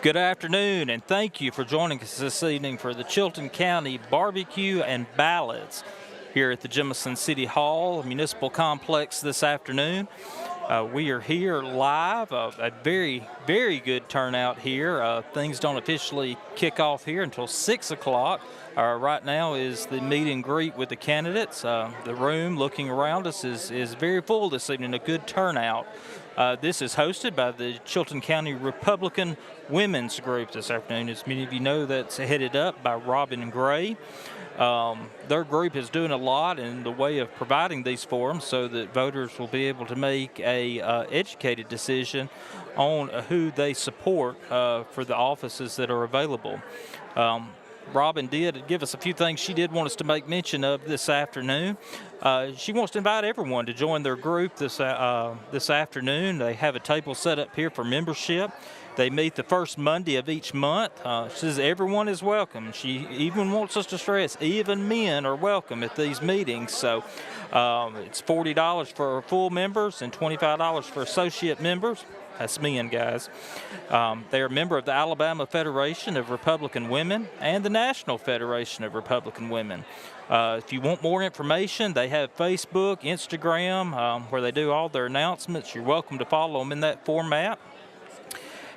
Good afternoon, and thank you for joining us this evening for the Chilton County BBQ and Ballots here at the Jemison City Hall Municipal Complex this afternoon. We are here live, a very, very good turnout here. Things don't officially kick off here until 6 o'clock. Right now is the meet and greet with the candidates. The room looking around us is very full this evening, a good turnout. This is hosted by the Chilton County Republican Women's Group this afternoon. As many of you know, that's headed up by Robin Gray. Their group is doing a lot in the way of providing these forums so that voters will be able to make a educated decision on who they support for the offices that are available. Robin did give us a few things she did want us to make mention of this afternoon. She wants to invite everyone to join their group this afternoon. They have a table set up here for membership. They meet the first Monday of each month. She says everyone is welcome. She even wants us to stress even men are welcome at these meetings. So it's $40 for full members and $25 for associate members. That's men, guys. They are a member of the Alabama Federation of Republican Women and the National Federation of Republican Women. If you want more information, they have Facebook, Instagram, where they do all their announcements. You're welcome to follow them in that format.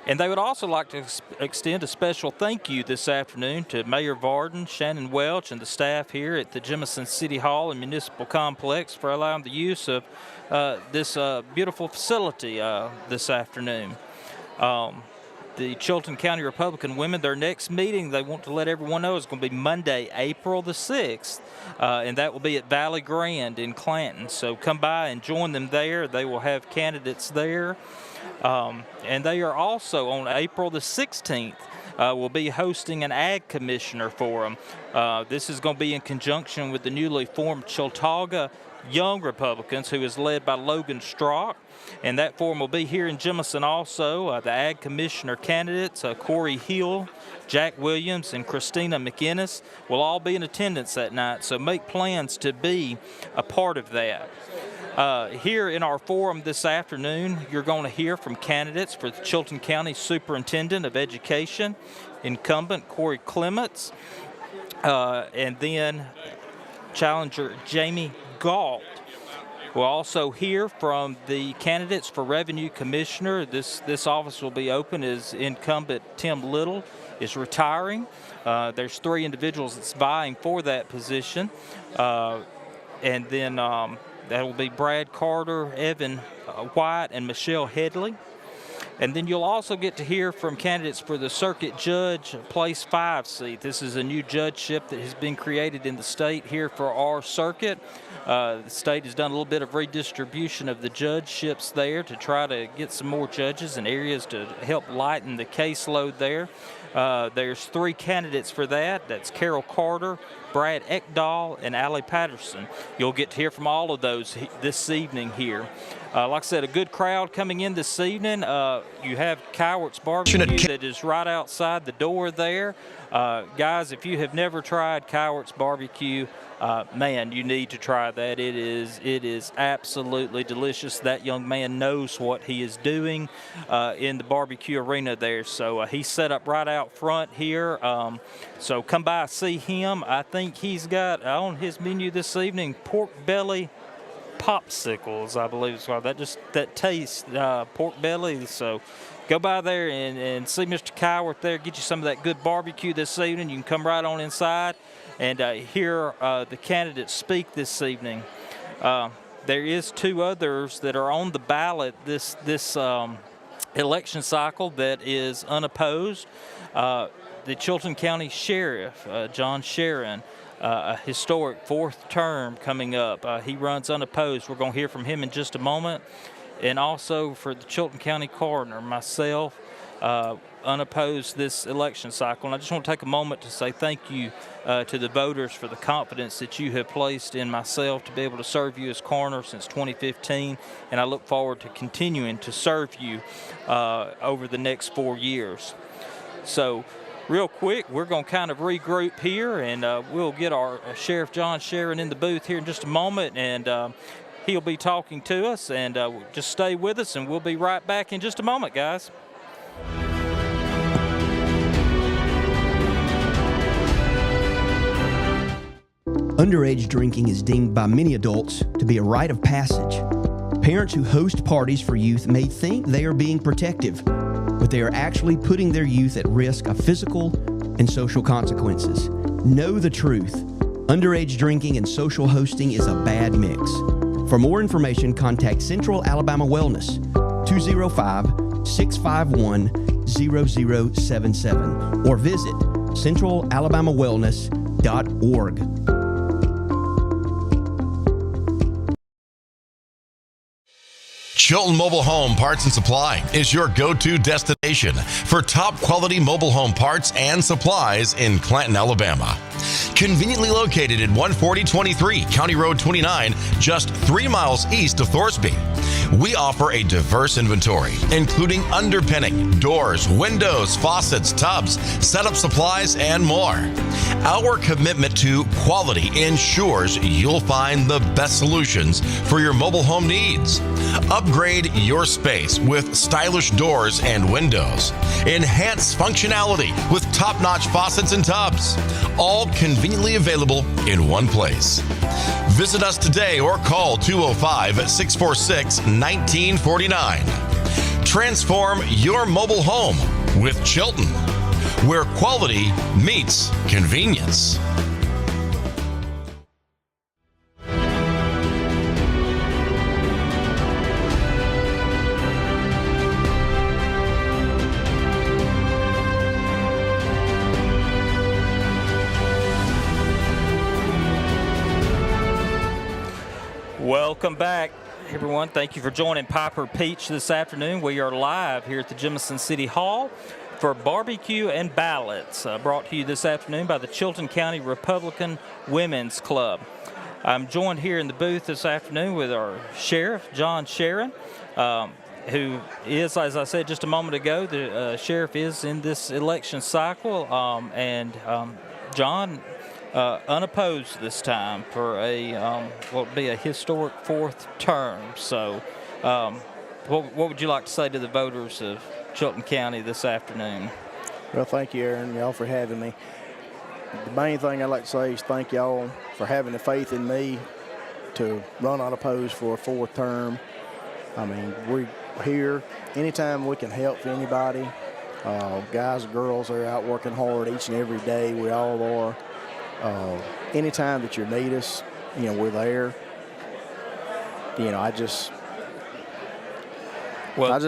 And they would also like to extend a special thank you this afternoon to Mayor Varden, Shannon Welch, and the staff here at the Jemison City Hall and Municipal Complex for allowing the use of this beautiful facility this afternoon. The Chilton County Republican Women, their next meeting, they want to let everyone know, is going to be Monday, April the 6th, and that will be at Valley Grand in Clanton. So come by and join them there. They will have candidates there. And they are also on April the 16th. Will be hosting an Ag Commissioner Forum. This is going to be in conjunction with the newly formed Chiltauga Young Republicans, who is led by Logan Strock. And that forum will be here in Jemison also. The Ag Commissioner candidates, Corey Hill, Jack Williams, and Christina McInnes will all be in attendance that night. So make plans to be a part of that. Here in our forum this afternoon, you're going to hear from candidates for the Chilton County Superintendent of Education, incumbent Corey Clements, and then challenger Jamie Galt. We'll also hear from the candidates for Revenue Commissioner. This office will be open as incumbent Tim Little is retiring. There's 3 individuals that's vying for that position. And then that will be Brad Carter, Evan White, and Michelle Headley. And then you'll also get to hear from candidates for the Circuit Judge Place 5 seat. This is a new judgeship that has been created in the state here for our circuit. The state has done a little bit of redistribution of the judgeships there to try to get some more judges in areas to help lighten the caseload there. There's 3 candidates for that. That's Carol Carter, Brad Ekdahl, and Allie Patterson. You'll get to hear from all of those this evening here. Like I said, a good crowd coming in this evening. You have Cowart's BBQ that is right outside the door there. Guys, if you have never tried Cowart's BBQ, man, you need to try that. It is absolutely delicious. That young man knows what he is doing in the barbecue arena there. So he's set up right out front here. So come by, see him. I think he's got on his menu this evening pork belly popsicles, I believe it's called. That tastes pork belly. So go by there and see Mr. Cowart there. Get you some of that good barbecue this evening. You can come right on inside and hear the candidates speak this evening. There is 2 others that are on the ballot this election cycle that is unopposed. The Chilton County Sheriff, John Sharon, a historic 4th term coming up. He runs unopposed. We're going to hear from him in just a moment. And also for the Chilton County Coroner, myself, unopposed this election cycle. And I just want to take a moment to say thank you to the voters for the confidence that you have placed in myself to be able to serve you as coroner since 2015. And I look forward to continuing to serve you over the next 4 years. So real quick, we're going to kind of regroup here, and we'll get our Sheriff John Sharon in the booth here in just a moment, and he'll be talking to us, and just stay with us, and we'll be right back in just a moment, guys. Underage drinking is deemed by many adults to be a rite of passage. Parents who host parties for youth may think they are being protective, but they are actually putting their youth at risk of physical and social consequences. Know the truth. Underage drinking and social hosting is a bad mix. For more information, contact Central Alabama Wellness, 205-651-0077, or visit centralalabamawellness.org. Chilton Mobile Home Parts and Supply is your go-to destination for top quality mobile home parts and supplies in Clanton, Alabama. Conveniently located at 14023 County Road 29, just 3 miles east of Thorsby. We offer a diverse inventory, including underpinning, doors, windows, faucets, tubs, setup supplies, and more. Our commitment to quality ensures you'll find the best solutions for your mobile home needs. Upgrade your space with stylish doors and windows. Enhance functionality with top-notch faucets and tubs. All conveniently available in one place. Visit us today or call 205-646-1949. Transform your mobile home with Chilton, where quality meets convenience. Welcome back, everyone. Thank you for joining Piper Peach this afternoon. We are live here at the Jemison City Hall for BBQ and Ballots, brought to you this afternoon by the Chilton County Republican Women's Club. I'm joined here in the booth this afternoon with our Sheriff, John Sharon, who is, as I said just a moment ago, the Sheriff is in this election cycle, and John, unopposed this time for what would be a historic fourth term. So what would you like to say to the voters of Chilton County this afternoon? Well, thank you, Aaron, y'all, for having me. The main thing I'd like to say is thank y'all for having the faith in me to run unopposed for a fourth term. I mean, we're here anytime we can help anybody. Guys and girls are out working hard each and every day. We all are. Anytime that you need us, we're there. I just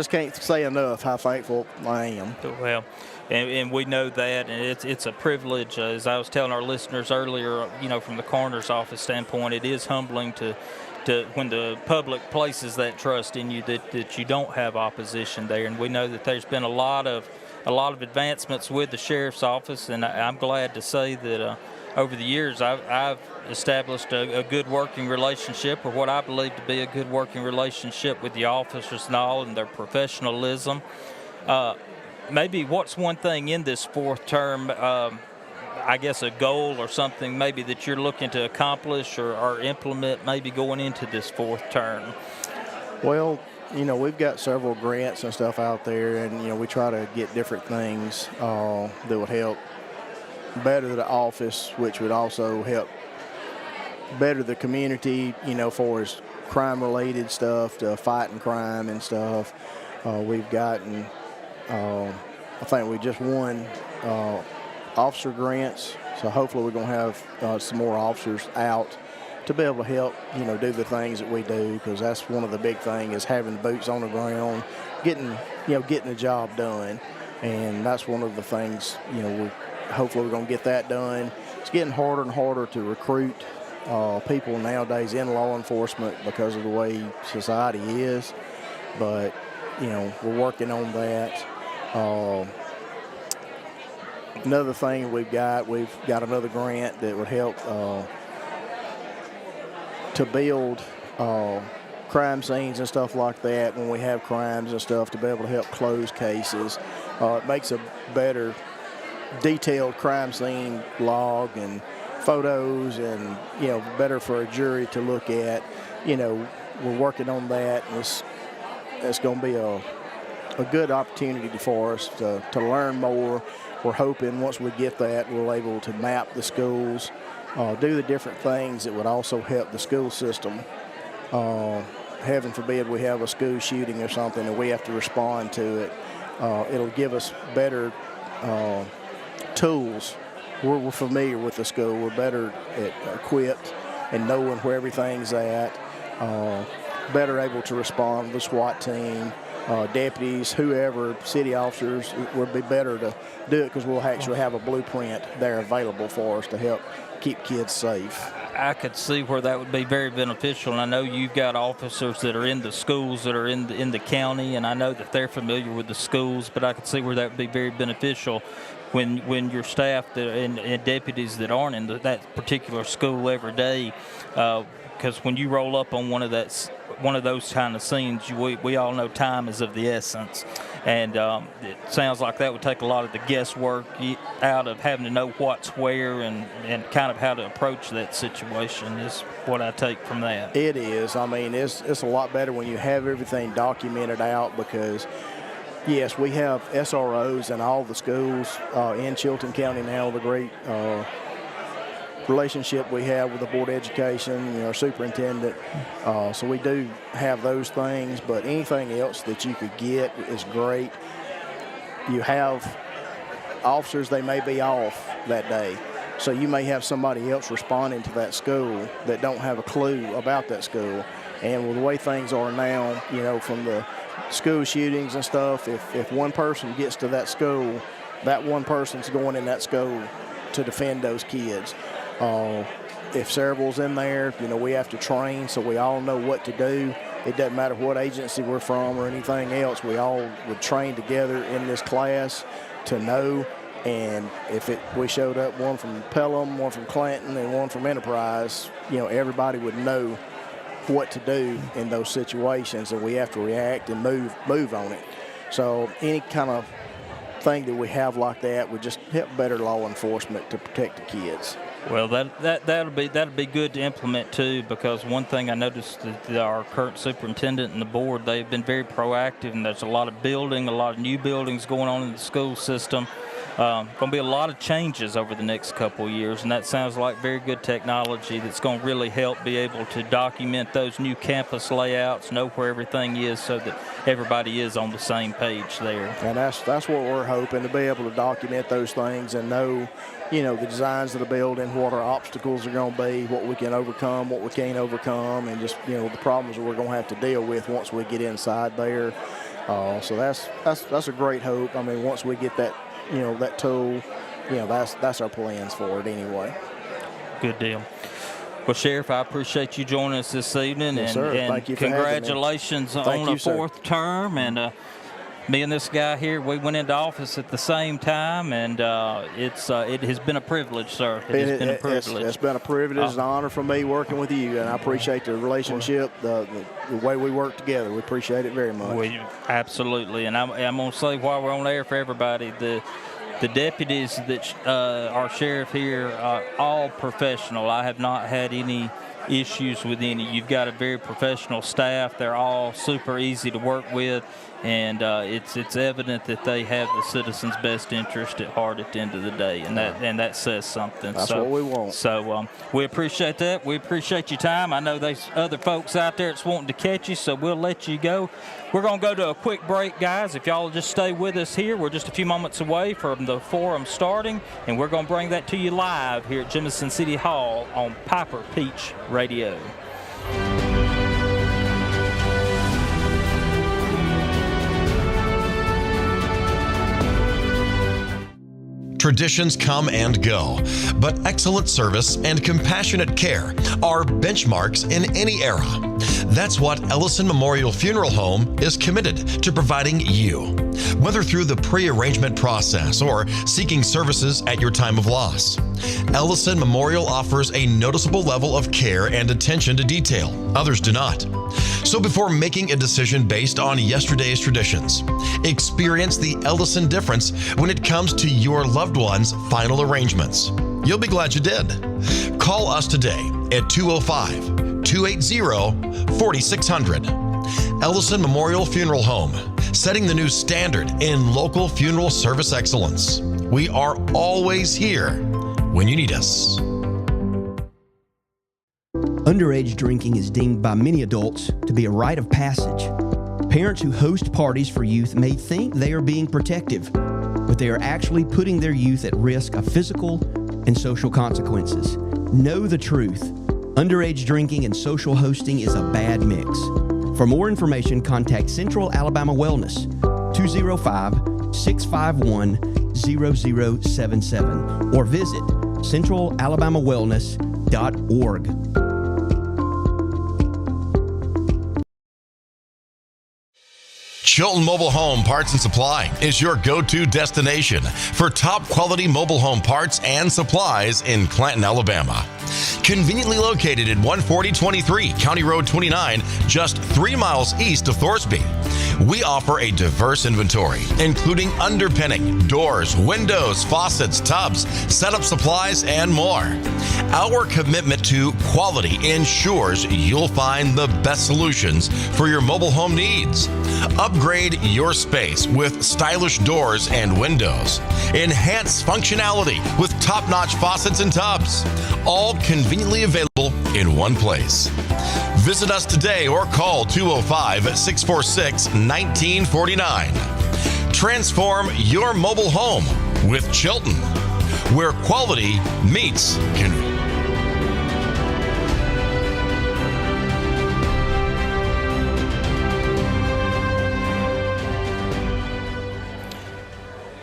can't say enough how thankful I am. Well, and we know that, and it's a privilege. As I was telling our listeners earlier, from the coroner's office standpoint, it is humbling to when the public places that trust in you that you don't have opposition there. And we know that there's been a lot of advancements with the sheriff's office, and I'm glad to say that over the years I've established a good working relationship, or what I believe to be a good working relationship with the officers and all, and their professionalism. Maybe what's one thing in this fourth term, I guess a goal or something maybe that you're looking to accomplish or implement maybe going into this fourth term? Well, we've got several grants and stuff out there, and, we try to get different things that would help better the office, which would also help better the community, for as crime-related stuff, to fighting crime and stuff. We've gotten, I think we just won officer grants, so hopefully we're going to have some more officers out to be able to help, do the things that we do, because that's one of the big things is having boots on the ground, getting the job done, and that's one of the things, hopefully we're going to get that done. It's getting harder and harder to recruit people nowadays in law enforcement because of the way society is, but, we're working on that. Another thing we've got another grant that would help to build crime scenes and stuff like that when we have crimes and stuff, to be able to help close cases. It makes a better detailed crime scene log and photos, and better for a jury to look at. We're working on that, and it's going to be a good opportunity for us to learn more. We're hoping once we get that, we're able to map the schools do the different things that would also help the school system. Heaven forbid we have a school shooting or something and we have to respond to it. It'll give us better tools. We're familiar with the school. We're better equipped and knowing where everything's at. Better able to respond to the SWAT team, deputies, whoever, city officers. Would be better to do it because we'll actually have a blueprint there available for us to help keep kids safe. I could see where that would be very beneficial, and I know you've got officers that are in the schools that are in the county, and I know that they're familiar with the schools, but I could see where that would be very beneficial when your staff and deputies that aren't in that particular school every day, because when you roll up on one of those kind of scenes, we all know time is of the essence. And it sounds like that would take a lot of the guesswork out of having to know what's where and kind of how to approach that situation is what I take from that. It is. I mean, it's a lot better when you have everything documented out because, yes, we have SROs in all the schools in Chilton County now, the great relationship we have with the Board of Education, our superintendent. So we do have those things, but anything else that you could get is great. You have officers, they may be off that day. So you may have somebody else responding to that school that don't have a clue about that school. And with the way things are now, from the school shootings and stuff, if one person gets to that school, that one person's going in that school to defend those kids. If several's in there, we have to train so we all know what to do. It doesn't matter what agency we're from or anything else. We all would train together in this class to know. And if we showed up one from Pelham, one from Clanton, and one from Enterprise, everybody would know what to do in those situations, and we have to react and move on it. So any kind of thing that we have like that would just help better law enforcement to protect the kids. Well, that'll be good to implement too, because one thing I noticed that our current superintendent and the board, they've been very proactive, and there's a lot of new buildings going on in the school system. Going to be a lot of changes over the next couple of years, and that sounds like very good technology that's going to really help be able to document those new campus layouts, know where everything is so that everybody is on the same page there. And that's what we're hoping, to be able to document those things and know, the designs of the building, what our obstacles are going to be, what we can overcome, what we can't overcome, and just, the problems that we're going to have to deal with once we get inside there. So that's a great hope. I mean, once we get that, that tool, that's our plans for it anyway. Good deal. Well, Sheriff, I appreciate you joining us this evening. Yes, sir. Thank you for congratulations having me. on the fourth term. And me and this guy here, we went into office at the same time, and it has been a privilege, sir. It has been a privilege. It's been a privilege and an honor for me working with you, and I appreciate the relationship, the way we work together. We appreciate it very much. Absolutely. And I'm going to say while we're on air for everybody, the deputies that our sheriff here are all professional. I have not had any issues with any. You've got a very professional staff. They're all super easy to work with, and it's evident that they have the citizens' best interest at heart at the end of the day, and that says something. That's what we want. So we appreciate that. We appreciate your time. I know there's other folks out there that's wanting to catch you, so we'll let you go. We're going to go to a quick break, guys. If y'all just stay with us here, we're just a few moments away from the forum starting, and we're going to bring that to you live here at Jemison City Hall on Piper Peach Radio. Traditions come and go, but excellent service and compassionate care are benchmarks in any era. That's what Ellison Memorial Funeral Home is committed to providing you, whether through the pre-arrangement process or seeking services at your time of loss. Ellison Memorial offers a noticeable level of care and attention to detail. Others do not. So before making a decision based on yesterday's traditions, experience the Ellison difference when it comes to your loved one's final arrangements. You'll be glad you did. Call us today at 205-280-4600. Ellison Memorial Funeral Home, setting the new standard in local funeral service excellence. We are always here when you need us. Underage drinking is deemed by many adults to be a rite of passage. Parents who host parties for youth may think they are being protective, but they are actually putting their youth at risk of physical and social consequences. Know the truth. Underage drinking and social hosting is a bad mix. For more information, contact Central Alabama Wellness, 205-651-0077, or visit centralalabamawellness.org. Chilton Mobile Home Parts and Supply is your go-to destination for top quality mobile home parts and supplies in Clanton, Alabama. Conveniently located at 14023 County Road 29, just 3 miles east of Thorsby. We offer a diverse inventory, including underpinning, doors, windows, faucets, tubs, setup supplies, and more. Our commitment to quality ensures you'll find the best solutions for your mobile home needs. Upgrade your space with stylish doors and windows. Enhance functionality with top-notch faucets and tubs. All conveniently available in one place. Visit us today or call 205-646-1949. Transform your mobile home with Chilton, where quality meets convenience.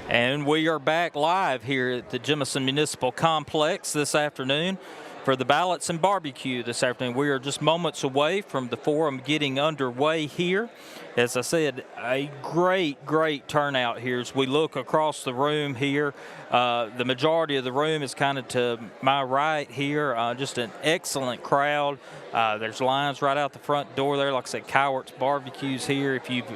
And we are back live here at the Jemison Municipal Complex this afternoon for the Ballots and Barbecue this afternoon. We are just moments away from the forum getting underway here. As I said, a great turnout here as we look across the room here. The majority of the room is kind of to my right here. Just an excellent crowd. There's lines right out the front door there. Like I said, Cowart's Barbecue's here. If you've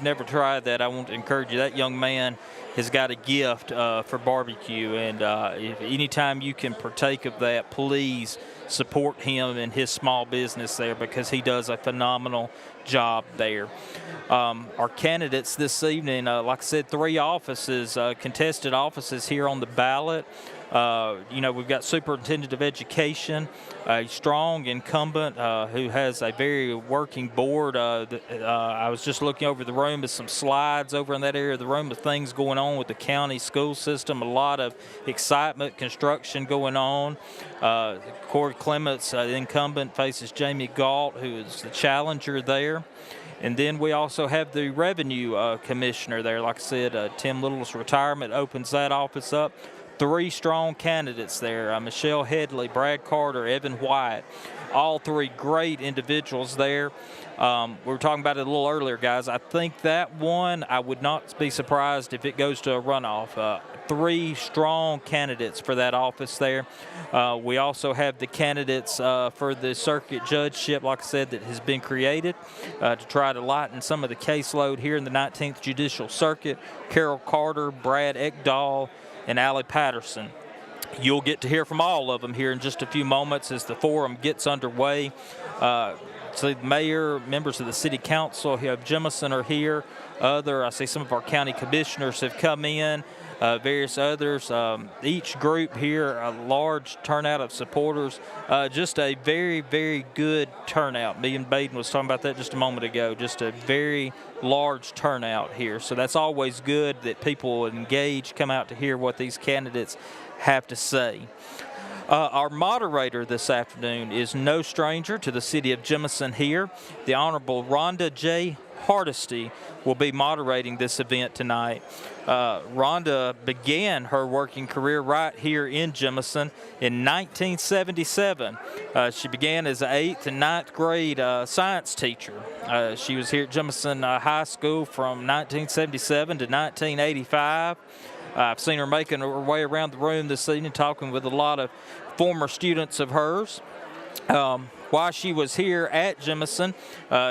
never tried that, I want to encourage you. That young man has got a gift for barbecue, and if anytime you can partake of that, please support him and his small business there, because he does a phenomenal job there. Our candidates this evening, like I said, 3 offices, contested offices here on the ballot. We've got Superintendent of Education, a strong incumbent who has a very working board. I was just looking over the room at some slides over in that area of the room with things going on with the county school system. A lot of excitement, construction going on. Corey Clements, the incumbent, faces Jamie Galt, who is the challenger there. And then we also have the Revenue Commissioner there. Like I said, Tim Little's retirement opens that office up. 3 strong candidates there, Michelle Headley, Brad Carter, Evan White, all 3 great individuals there. We were talking about it a little earlier, guys. I think that one, I would not be surprised if it goes to a runoff. 3 strong candidates for that office there. We also have the candidates for the circuit judgeship, like I said, that has been created to try to lighten some of the caseload here in the 19th Judicial Circuit. Carol Carter, Brad Ekdahl, and Allie Patterson. You'll get to hear from all of them here in just a few moments as the forum gets underway. So the mayor, members of the city council of Jemison are here. I see some of our county commissioners have come in, various others. Each group here, a large turnout of supporters. Just a very good turnout. Me and Baden was talking about that just a moment ago. Just a very large turnout here. So that's always good that people engage, come out to hear what these candidates have to say. Our moderator this afternoon is no stranger to the city of Jemison here. The Honorable Rhonda J. Hardesty will be moderating this event tonight. Rhonda began her working career right here in Jemison in 1977. She began as an 8th and 9th grade science teacher. She was here at Jemison High School from 1977 to 1985. I've seen her making her way around the room this evening, talking with a lot of former students of hers. While she was here at Jemison,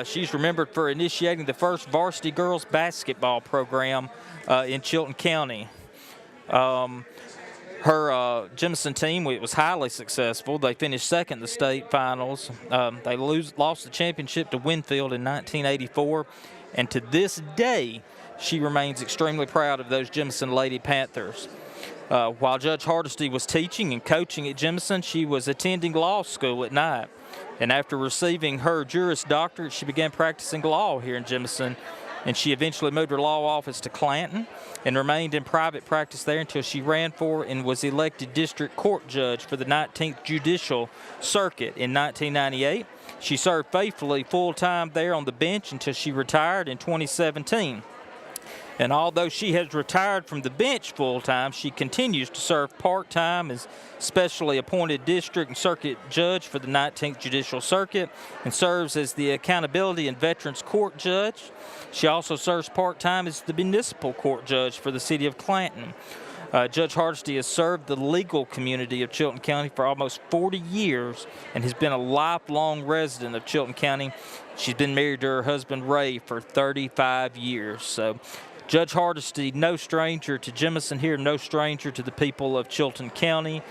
she's remembered for initiating the first varsity girls basketball program in Chilton County. Her Jemison team was highly successful. They finished second in the state finals. They lost the championship to Winfield in 1984, and to this day, she remains extremely proud of those Jemison Lady Panthers. While Judge Hardesty was teaching and coaching at Jemison, she was attending law school at night. And after receiving her Juris Doctorate, she began practicing law here in Jemison. And she eventually moved her law office to Clanton and remained in private practice there until she ran for and was elected district court judge for the 19th Judicial Circuit in 1998. She served faithfully full-time there on the bench until she retired in 2017. And although she has retired from the bench full-time, she continues to serve part-time as specially appointed district and circuit judge for the 19th Judicial Circuit and serves as the Accountability and Veterans Court judge. She also serves part-time as the municipal court judge for the city of Clanton. Judge Hardesty has served the legal community of Chilton County for almost 40 years and has been a lifelong resident of Chilton County. She's been married to her husband, Ray, for 35 years. So Judge Hardesty, no stranger to Jemison here, no stranger to the people of Chilton County.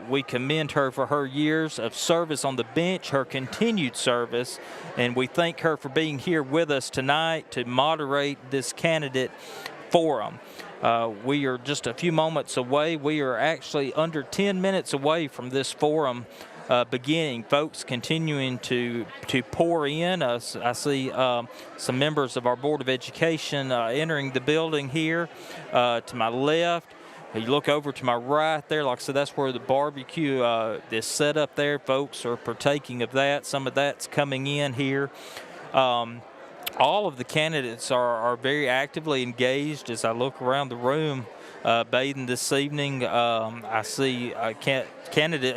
We commend her for her years of service on the bench, her continued service, and we thank her for being here with us tonight to moderate this candidate forum. We are just a few moments away. We are actually under 10 minutes away from this forum beginning. Folks continuing to pour in. I see some members of our Board of Education entering the building here to my left. You look over to my right there, like I said, that's where the barbecue is set up there. Folks are partaking of that. Some of that's coming in here. All of the candidates are very actively engaged. As I look around the room bathing this evening, I see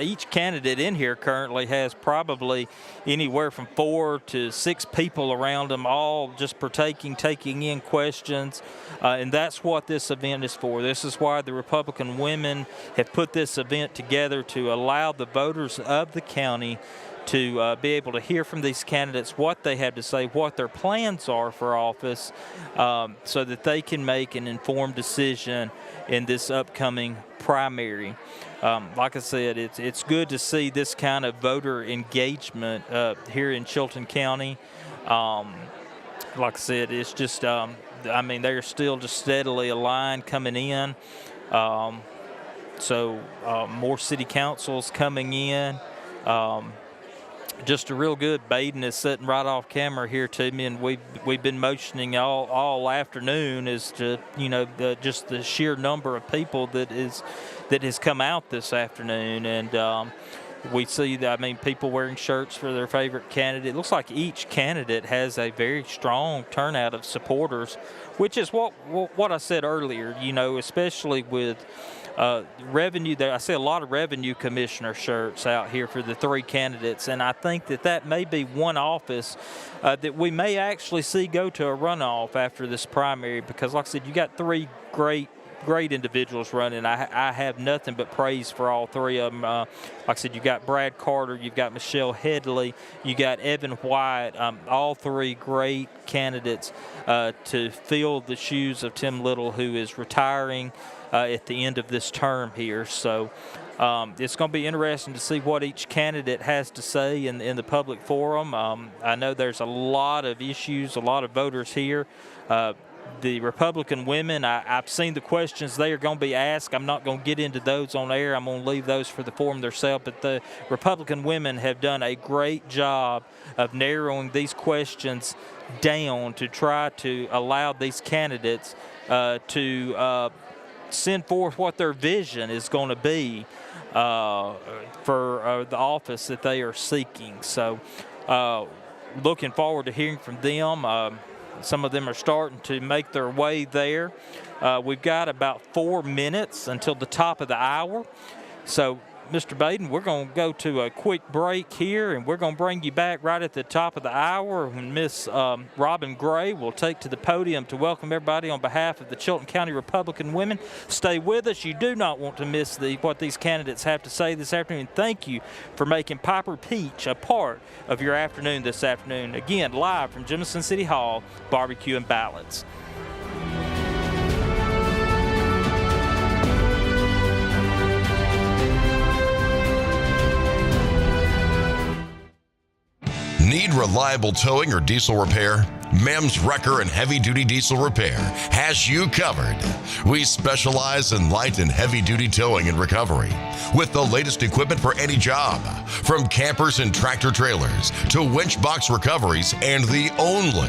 each candidate in here currently has probably anywhere from 4 to 6 people around them, all just taking in questions. And that's what this event is for. This is why the Republican women have put this event together, to allow the voters of the county to be able to hear from these candidates what they have to say, what their plans are for office, so that they can make an informed decision in this upcoming primary. Like I said, it's good to see this kind of voter engagement here in Chilton County. Like I said, it's just, they're still just steadily a line coming in. So more city councils coming in. Just a real good. Baden is sitting right off camera here to me, and we've been motioning all afternoon as to just the sheer number of people that has come out this afternoon, and we see that people wearing shirts for their favorite candidate. It looks like each candidate has a very strong turnout of supporters, which is what I said earlier. Especially with revenue, there I see a lot of revenue commissioner shirts out here for the 3 candidates, and I think that may be one office that we may actually see go to a runoff after this primary, because like I said, you got 3 great individuals running. I have nothing but praise for all 3 of them. Like I said, you got Brad Carter, you've got Michelle Headley, you got Evan White, all 3 great candidates to fill the shoes of Tim Little, who is retiring at the end of this term here. So it's going to be interesting to see what each candidate has to say in the public forum. I know there's a lot of issues, a lot of voters here. The Republican women, I've seen the questions they are going to be asked. I'm not going to get into those on air. I'm going to leave those for the forum themselves. But the Republican women have done a great job of narrowing these questions down to try to allow these candidates to send forth what their vision is going to be for the office that they are seeking. So looking forward to hearing from them. Some of them are starting to make their way there. We've got about 4 minutes until the top of the hour. So, Mr. Baden, we're going to go to a quick break here, and we're going to bring you back right at the top of the hour when Miss Robin Gray will take to the podium to welcome everybody on behalf of the Chilton County Republican women. Stay with us. You do not want to miss what these candidates have to say this afternoon. Thank you for making Piper Peach a part of your afternoon this afternoon. Again, live from Jemison City Hall, BBQ and Ballots. Need Need reliable towing or diesel repair? Mem's Wrecker and Heavy Duty Diesel Repair has you covered. We specialize in light and heavy duty towing and recovery with the latest equipment for any job, from campers and tractor trailers to winch box recoveries, and the only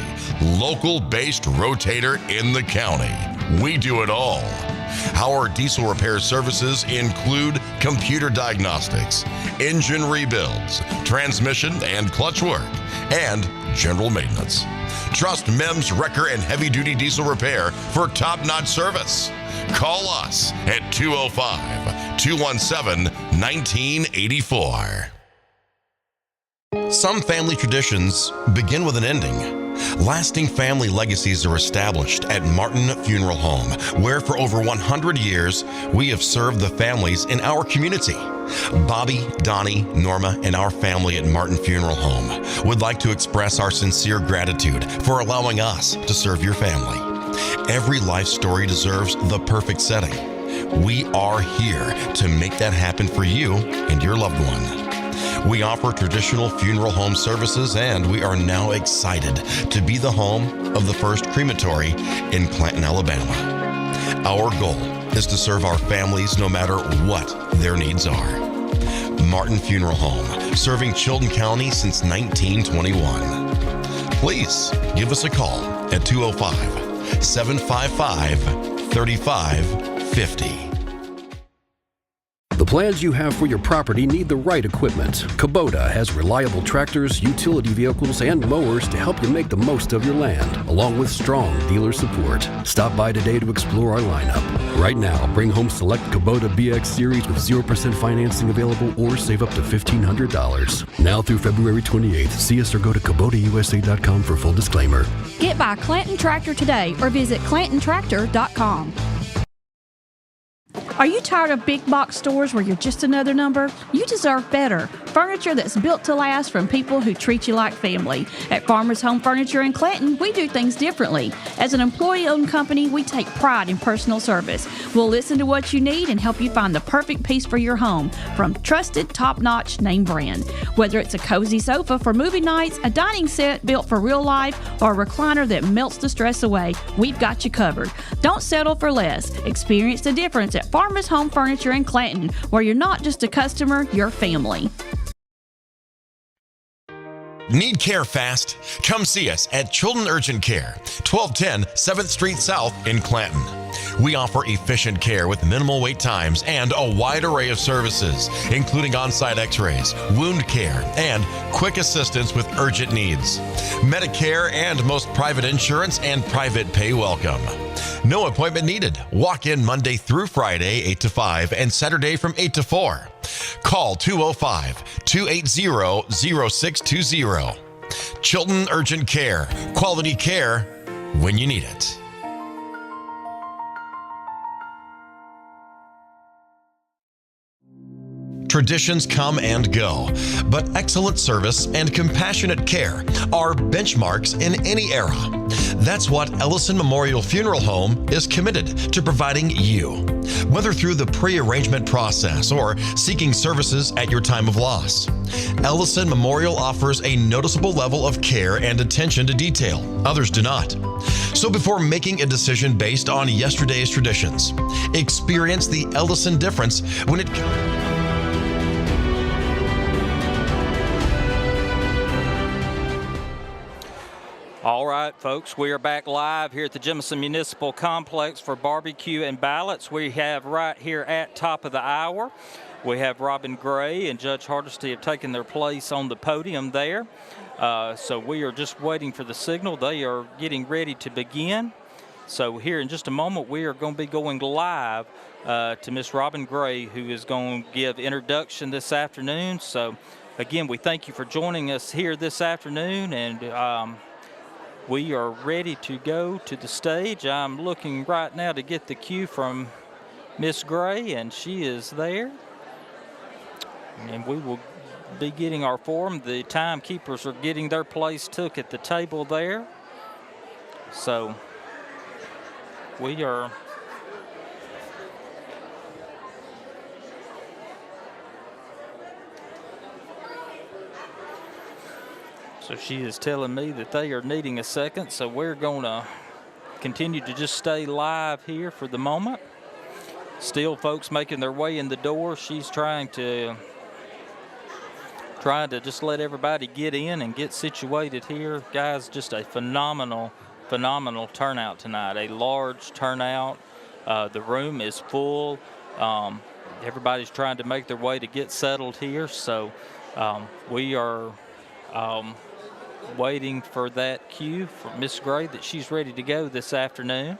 local-based rotator in the county. We do it all. Our diesel repair services include computer diagnostics, engine rebuilds, transmission and clutch work, and general maintenance. Trust Mem's Wrecker and Heavy Duty Diesel Repair for top-notch service. Call us at 205-217-1984. Some family traditions begin with an ending. Lasting family legacies are established at Martin Funeral Home, where for over 100 years, we have served the families in our community. Bobby, Donnie, Norma, and our family at Martin Funeral Home would like to express our sincere gratitude for allowing us to serve your family. Every life story deserves the perfect setting. We are here to make that happen for you and your loved one. We offer traditional funeral home services, and we are now excited to be the home of the first crematory in Clanton, Alabama. Our goal is to serve our families no matter what their needs are. Martin Funeral Home, serving Chilton County since 1921. Please give us a call at 205-755-3550. The plans you have for your property need the right equipment. Kubota has reliable tractors, utility vehicles, and mowers to help you make the most of your land, along with strong dealer support. Stop by today to explore our lineup. Right now, bring home select Kubota BX Series with 0% financing available or save up to $1,500. Now through February 28th, see us or go to KubotaUSA.com for full disclaimer. Get by Clanton Tractor today or visit ClantonTractor.com. Are you tired of big box stores where you're just another number? You deserve better. Furniture that's built to last from people who treat you like family. At Farmers Home Furniture in Clanton, we do things differently. As an employee-owned company, we take pride in personal service. We'll listen to what you need and help you find the perfect piece for your home from trusted, top-notch name brand. Whether it's a cozy sofa for movie nights, a dining set built for real life, or a recliner that melts the stress away, we've got you covered. Don't settle for less. Experience the difference at Farmers Home Furniture in Clanton, where you're not just a customer, you're family. Need care fast? Come see us at Chilton Urgent Care, 1210 7th Street South in Clanton. We offer efficient care with minimal wait times and a wide array of services, including on-site x-rays, wound care, and quick assistance with urgent needs. Medicare and most private insurance and private pay welcome. No appointment needed. Walk in Monday through Friday, 8 to 5, and Saturday from 8 to 4. Call 205-280-0620. Chilton Urgent Care. Quality care when you need it. Traditions come and go, but excellent service and compassionate care are benchmarks in any era. That's what Ellison Memorial Funeral Home is committed to providing you, whether through the pre-arrangement process or seeking services at your time of loss. Ellison Memorial offers a noticeable level of care and attention to detail. Others do not. So before making a decision based on yesterday's traditions, experience the Ellison difference when it comes. All right, folks, we are back live here at the Jemison Municipal Complex for BBQ and Ballots. We have right here at top of the hour, we have Robin Gray and Judge Hardesty have taken their place on the podium there. So we are just waiting for the signal. They are getting ready to begin. So here in just a moment, we are going to be going live to Miss Robin Gray, who is going to give introduction this afternoon. So again, we thank you for joining us here this afternoon, and we are ready to go to the stage. I'm looking right now to get the cue from Miss Gray, and she is there. And we will be getting our form. The timekeepers are getting their place took at the table there. So we are So she is telling me that they are needing a second, so we're going to continue to just stay live here for the moment. Still folks making their way in the door. She's trying to just let everybody get in and get situated here. Guys, just a phenomenal turnout tonight, a large turnout. The room is full. Everybody's trying to make their way to get settled here, so we are waiting for that cue from Miss Gray that she's ready to go this afternoon.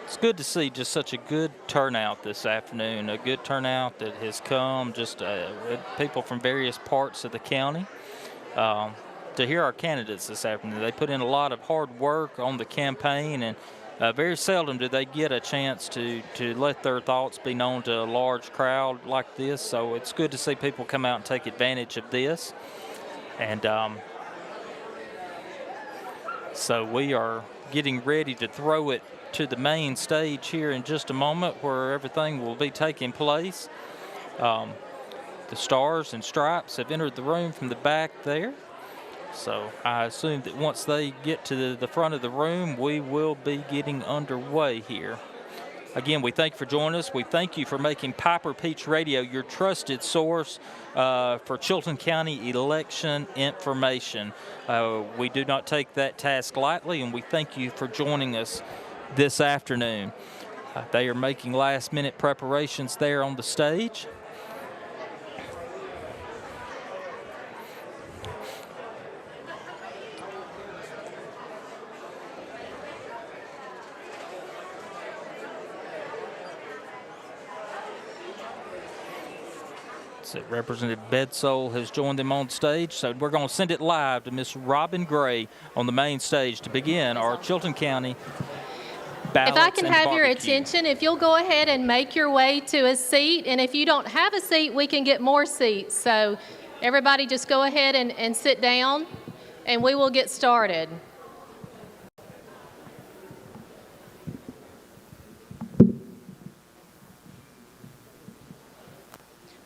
It's good to see just such a good turnout this afternoon, a good turnout that has come just people from various parts of the county to hear our candidates this afternoon. They put in a lot of hard work on the campaign, and very seldom do they get a chance to let their thoughts be known to a large crowd like this. So it's good to see people come out and take advantage of this. And so we are getting ready to throw it to the main stage here in just a moment, where everything will be taking place. The Stars and Stripes have entered the room from the back there. So I assume that once they get to the front of the room, we will be getting underway here. Again, we thank you for joining us. We thank you for making Piper Peach Radio your trusted source for Chilton County election information. We do not take that task lightly, and we thank you for joining us this afternoon. They are making last-minute preparations there on the stage. Representative Bedsole has joined them on stage, so we're going to send it live to Miss Robin Gray on the main stage to begin our Chilton County ballots. If I can have your barbecue. attention, if you'll go ahead and make your way to a seat, and if you don't have a seat, we can get more seats. So everybody just go ahead and sit down, and we will get started.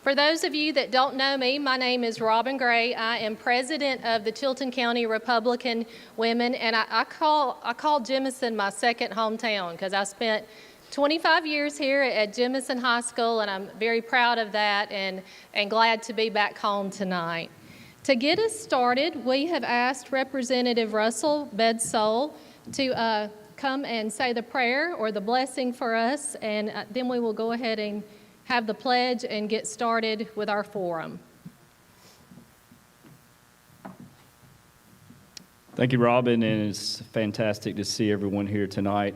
For those of you that don't know me, my name is Robin Gray. I am president of the Chilton County Republican Women, and I call Jemison my second hometown because I spent 25 years here at Jemison High School, and I'm very proud of that and glad to be back home tonight. To get us started, we have asked Representative Russell Bedsole to come and say the prayer or the blessing for us, and then we will go ahead and have the pledge and get started with our forum. Thank you, Robin, and it's fantastic to see everyone here tonight.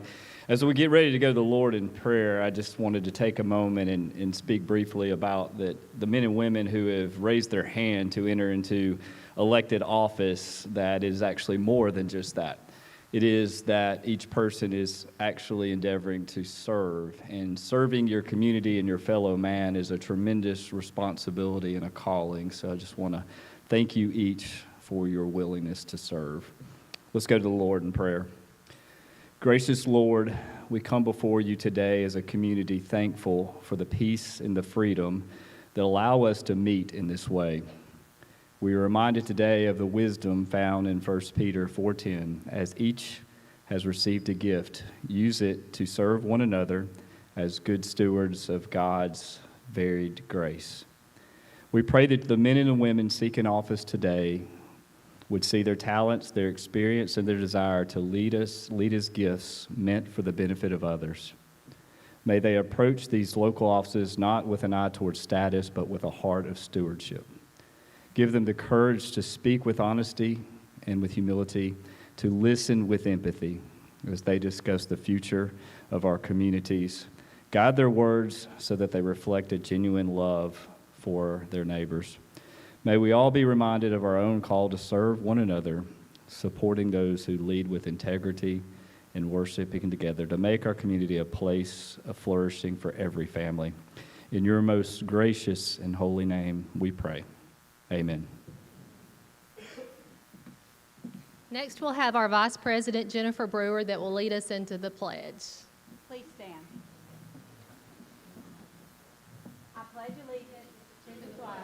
As we get ready to go to the Lord in prayer, I just wanted to take a moment and speak briefly about the men and women who have raised their hand to enter into elected office. That is actually more than just that. It is that each person is actually endeavoring to serve, and serving your community and your fellow man is a tremendous responsibility and a calling. So I just want to thank you each for your willingness to serve. Let's go to the Lord in prayer. Gracious Lord, we come before you today as a community thankful for the peace and the freedom that allow us to meet in this way. We are reminded today of the wisdom found in 1 Peter 4:10. As each has received a gift, use it to serve one another as good stewards of God's varied grace. We pray that the men and the women seeking office today would see their talents, their experience, and their desire to lead as gifts meant for the benefit of others. May they approach these local offices not with an eye towards status, but with a heart of stewardship. Give them the courage to speak with honesty and with humility, to listen with empathy as they discuss the future of our communities. Guide their words so that they reflect a genuine love for their neighbors. May we all be reminded of our own call to serve one another, supporting those who lead with integrity and worshiping together to make our community a place of flourishing for every family. In your most gracious and holy name we pray. Amen. Next, we'll have our Vice President, Jennifer Brewer, that will lead us into the pledge. Please stand. I pledge allegiance to the flag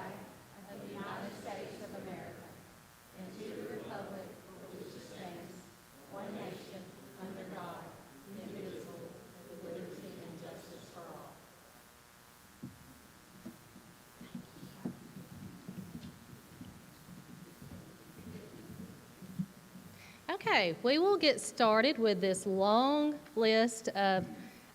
Okay, we will get started with this long list of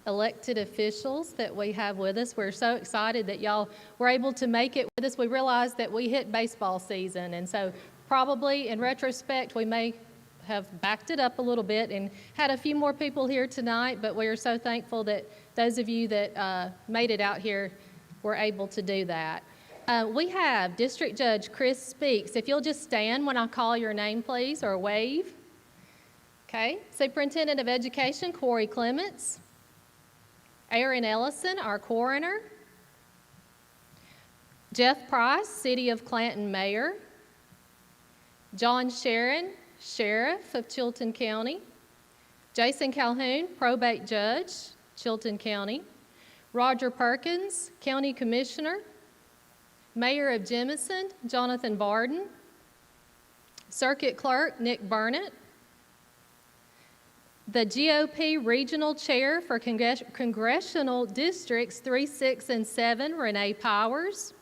elected officials that we have with us. We're so excited that y'all were able to make it with us. We realized that we hit baseball season, and so probably in retrospect, we may have backed it up a little bit and had a few more people here tonight, but we are so thankful that those of you that made it out here were able to do that. We have District Judge Chris Speaks. If you'll just stand when I call your name, please, or wave. Okay. Superintendent of Education Corey Clements. Aaron Ellison, our coroner. Jeff Price, City of Clanton Mayor. John Sharon, Sheriff of Chilton County. Jason Calhoun, Probate Judge, Chilton County. Roger Perkins, County Commissioner. Mayor of Jemison, Jonathan Barden. Circuit Clerk, Nick Burnett. The GOP Regional Chair for Congressional Districts 3, 6, and 7, Renee Powers.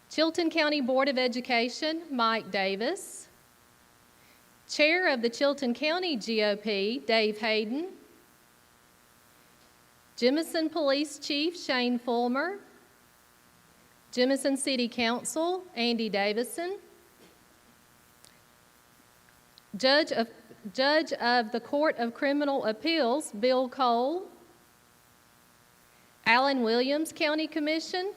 Chilton County Board of Education, Mike Davis. Chair of the Chilton County GOP, Dave Hayden. Jemison Police Chief, Shane Fulmer. Jemison City Council, Andy Davison. Judge of the Court of Criminal Appeals, Bill Cole. Alan Williams, County Commission.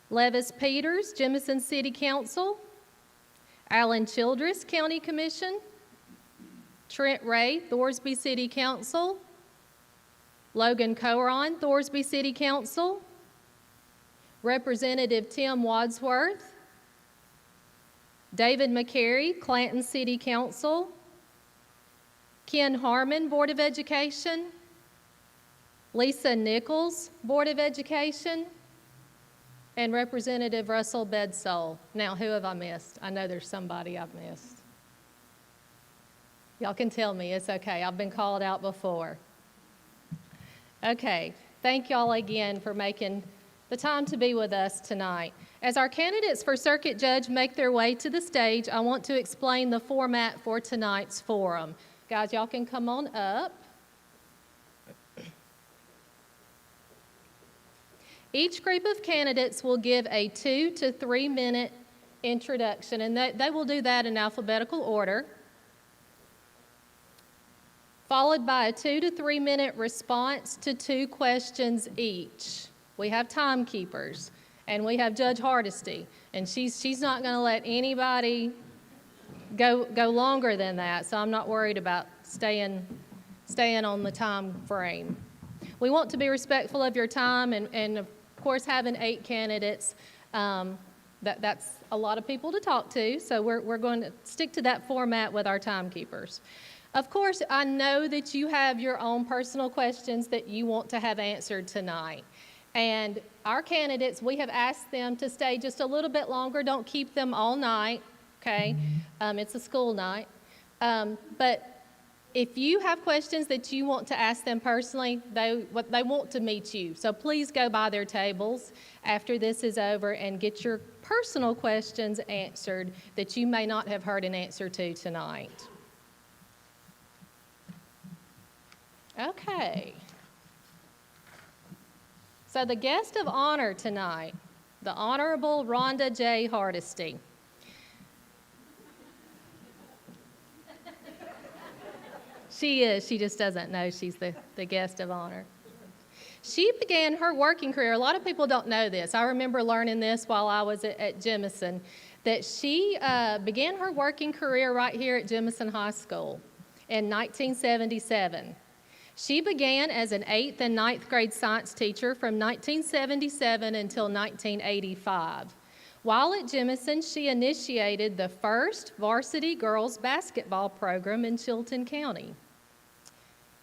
Levis Peters, Jemison City Council. Alan Childress, County Commission. Trent Ray, Thorsby City Council. Logan Coron, Thorsby City Council. Representative Tim Wadsworth. David McCary, Clanton City Council. Ken Harmon, Board of Education. Lisa Nichols, Board of Education. And Representative Russell Bedsole. Now, who have I missed? I know there's somebody I've missed. Y'all can tell me, it's okay. I've been called out before. Okay, thank y'all again for making the time to be with us tonight. As our candidates for Circuit Judge make their way to the stage, I want to explain the format for tonight's forum. Guys, y'all can come on up. Each group of candidates will give a 2 to 3 minute introduction, and they will do that in alphabetical order, followed by a 2 to 3 minute response to 2 questions each. We have timekeepers, and we have Judge Hardesty, and she's not going to let anybody go longer than that, so I'm not worried about staying on the time frame. We want to be respectful of your time, and of course, having 8 candidates, that's a lot of people to talk to, so we're going to stick to that format with our timekeepers. Of course, I know that you have your own personal questions that you want to have answered tonight. And our candidates, we have asked them to stay just a little bit longer. Don't keep them all night, okay? It's a school night. But if you have questions that you want to ask them personally, they want to meet you. So please go by their tables after this is over and get your personal questions answered that you may not have heard an answer to tonight. Okay. So the guest of honor tonight, the Honorable Rhonda J. Hardesty. She is. She just doesn't know she's the guest of honor. She began her working career. A lot of people don't know this. I remember learning this while I was at Jemison, that she began her working career right here at Jemison High School in 1977. She began as an 8th and 9th grade science teacher from 1977 until 1985. While at Jemison, she initiated the first varsity girls basketball program in Chilton County.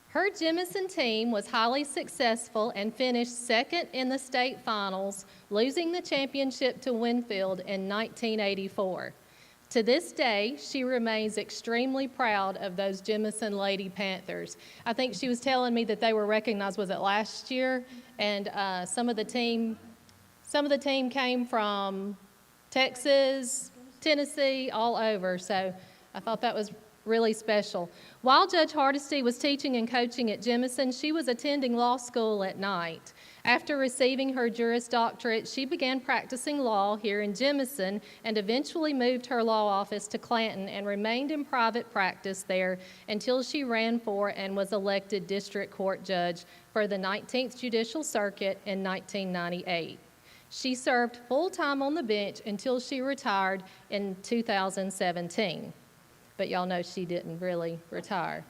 Her Jemison team was highly successful and finished 2nd in the state finals, losing the championship to Winfield in 1984. To this day, she remains extremely proud of those Jemison Lady Panthers. I think she was telling me that they were recognized, was it last year? And some of the team came from Texas, Tennessee, all over. So I thought that was really special. While Judge Hardesty was teaching and coaching at Jemison, she was attending law school at night. After receiving her Juris Doctorate, she began practicing law here in Jemison and eventually moved her law office to Clanton and remained in private practice there until she ran for and was elected District Court Judge for the 19th Judicial Circuit in 1998. She served full-time on the bench until she retired in 2017. But y'all know she didn't really retire.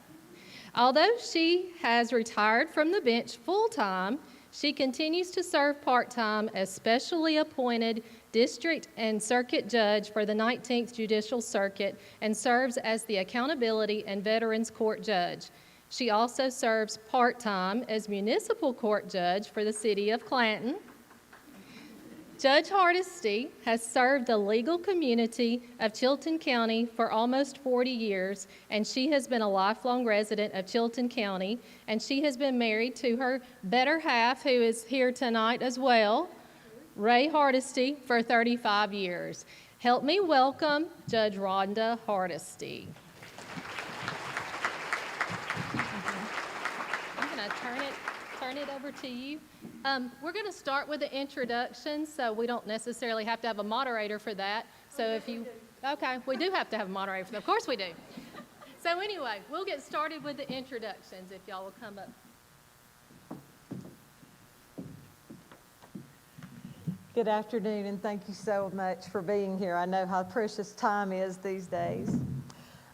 Although she has retired from the bench full-time, she continues to serve part-time as specially appointed district and circuit judge for the 19th Judicial Circuit and serves as the Accountability and Veterans Court Judge. She also serves part-time as municipal court judge for the city of Clanton. Judge Hardesty has served the legal community of Chilton County for almost 40 years, and she has been a lifelong resident of Chilton County, and she has been married to her better half, who is here tonight as well, Ray Hardesty, for 35 years. Help me welcome Judge Rhonda Hardesty. I'm going to turn it over to you. We're going to start with the introduction, so we don't necessarily have to have a moderator for that. So if you, okay, we do have to have a moderator for that. Of course we do. So anyway, we'll get started with the introductions if y'all will come up. Good afternoon, and thank you so much for being here. I know how precious time is these days.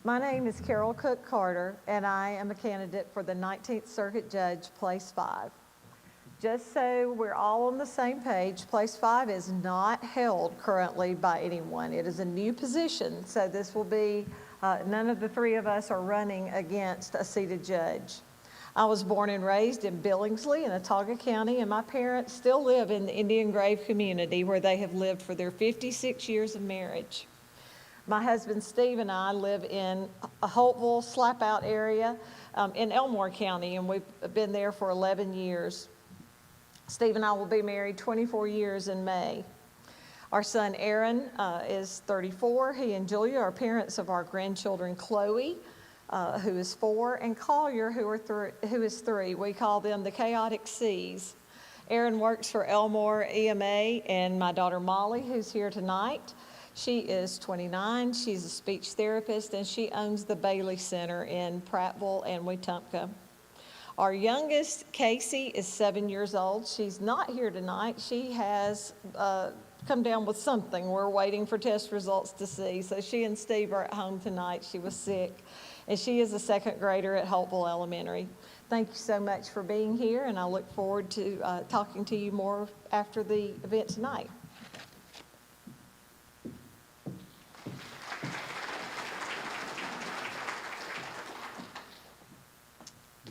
My name is Carol Cook Carter, and I am a candidate for the 19th Circuit Judge, Place 5. Just so we're all on the same page, Place 5 is not held currently by anyone. It is a new position, so this will be, none of the three of us are running against a seated judge. I was born and raised in Billingsley in Autauga County, and my parents still live in the Indian Grave community where they have lived for their 56 years of marriage. My husband Steve and I live in a Holtville, Slapout area in Elmore County, and we've been there for 11 years. Steve and I will be married 24 years in May. Our son Aaron is 34. He and Julia are parents of our grandchildren Chloe, who is 4, and Collier, who is 3. We call them the Chaotic Seas. Aaron works for Elmore EMA, and my daughter Molly, who's here tonight. She is 29. She's a speech therapist, and she owns the Bailey Center in Prattville and Wetumpka. Our youngest, Casey, is 7 years old. She's not here tonight. She has come down with something. We're waiting for test results to see. So she and Steve are at home tonight. She was sick. And she is a second grader at Holtville Elementary. Thank you so much for being here, and I look forward to talking to you more after the event tonight.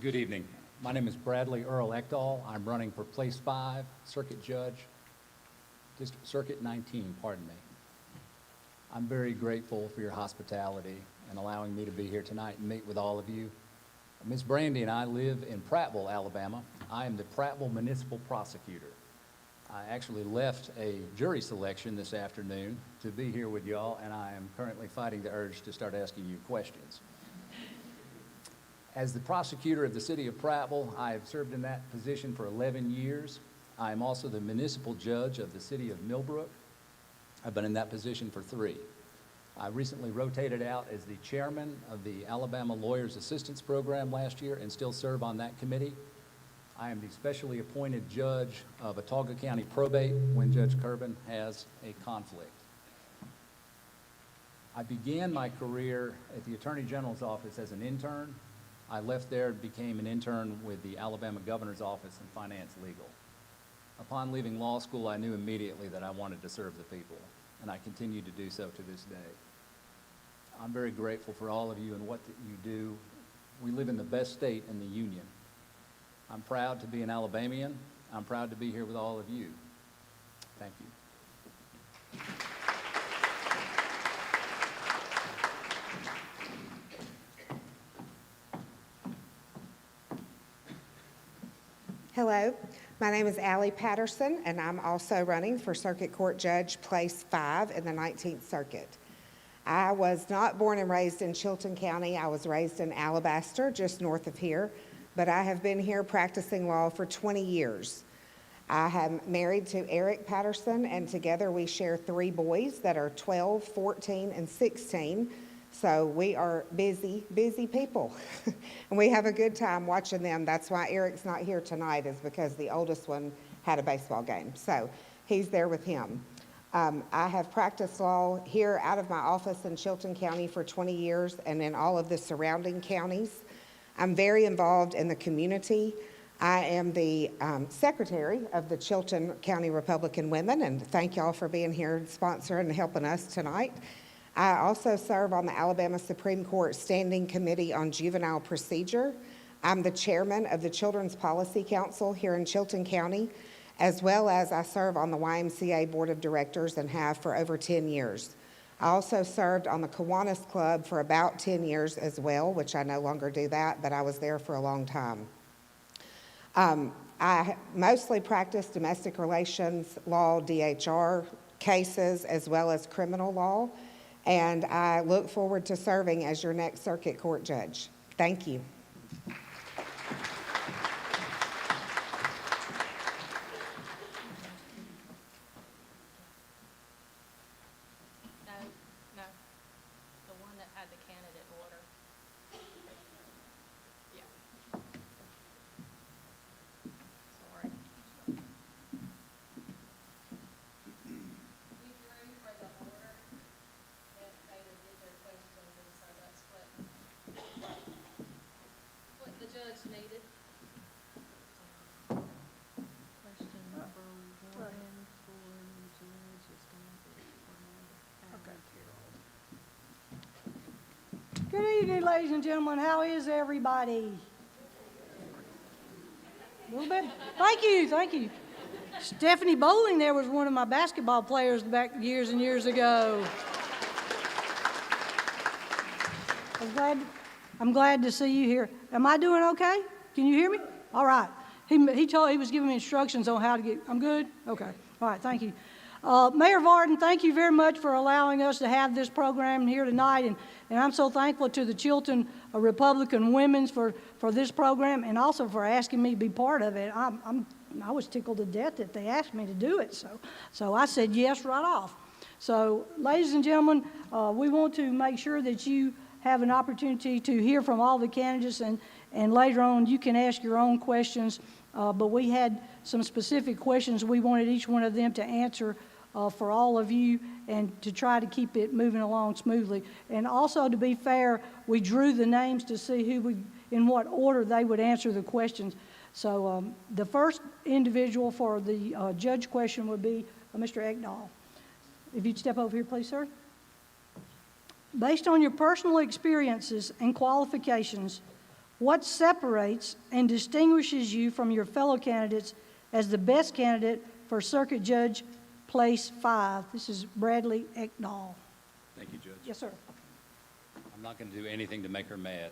Good evening. My name is Bradley Earl Ekdahl. I'm running for Place 5, Circuit Judge, District Circuit 19, pardon me. I'm very grateful for your hospitality and allowing me to be here tonight and meet with all of you. Ms. Brandy and I live in Prattville, Alabama. I am the Prattville Municipal Prosecutor. I actually left a jury selection this afternoon to be here with y'all, and I am currently fighting the urge to start asking you questions. As the prosecutor of the city of Prattville, I have served in that position for 11 years. I am also the municipal judge of the city of Millbrook. I've been in that position for 3. I recently rotated out as the chairman of the Alabama Lawyers Assistance Program last year and still serve on that committee. I am the specially appointed judge of Autauga County Probate when Judge Kerbin has a conflict. I began my career at the Attorney General's office as an intern. I left there and became an intern with the Alabama Governor's Office in Finance Legal. Upon leaving law school, I knew immediately that I wanted to serve the people, and I continue to do so to this day. I'm very grateful for all of you and what you do. We live in the best state in the Union. I'm proud to be an Alabamian. I'm proud to be here with all of you. Thank you. Hello, my name is Allie Patterson, and I'm also running for Circuit Court Judge, Place 5 in the 19th Circuit. I was not born and raised in Chilton County. I was raised in Alabaster, just north of here, but I have been here practicing law for 20 years. I am married to Eric Patterson, and together we share 3 boys that are 12, 14, and 16. So we are busy people. And we have a good time watching them. That's why Eric's not here tonight, is because the oldest one had a baseball game. So he's there with him. I have practiced law here out of my office in Chilton County for 20 years and in all of the surrounding counties. I'm very involved in the community. I am the secretary of the Chilton County Republican Women, and thank y'all for being here, sponsoring and helping us tonight. I also serve on the Alabama Supreme Court Standing Committee on Juvenile Procedure. I'm the chairman of the Children's Policy Council here in Chilton County, as well as I serve on the YMCA Board of Directors and have for over 10 years. I also served on the Kiwanis Club for about 10 years as well, which I no longer do that, but I was there for a long time. I mostly practice domestic relations law, DHR cases, as well as criminal law, and I look forward to serving as your next circuit court judge. Thank you. No, the one that had the candidate order. Yeah. Sorry. We drew for the order that they would get their questions, and so that's what the judge needed. Question number 1 for the judge is going to be Carol. Good evening, ladies and gentlemen. How is everybody? A little bit. Thank you. Stephanie Bowling there was one of my basketball players back years and years ago. I'm glad to see you here. Am I doing okay? Can you hear me? All right. He was giving me instructions on how to get. I'm good? Okay. All right. Thank you. Mayor Varden, thank you very much for allowing us to have this program here tonight, and I'm so thankful to the Chilton Republican Women's for this program, and also for asking me to be part of it. I was tickled to death that they asked me to do it, so I said yes right off. So, ladies and gentlemen, we want to make sure that you have an opportunity to hear from all the candidates, and later on you can ask your own questions, but we had some specific questions we wanted each one of them to answer for all of you, and to try to keep it moving along smoothly. And also, to be fair, we drew the names to see in what order they would answer the questions. So the first individual for the judge question would be Mr. Ekdahl. If you'd step over here, please, sir. Based on your personal experiences and qualifications, what separates and distinguishes you from your fellow candidates as the best candidate for Circuit Judge Place 5? This is Bradley Ekdahl. Thank you, Judge. Yes, sir. I'm not going to do anything to make her mad.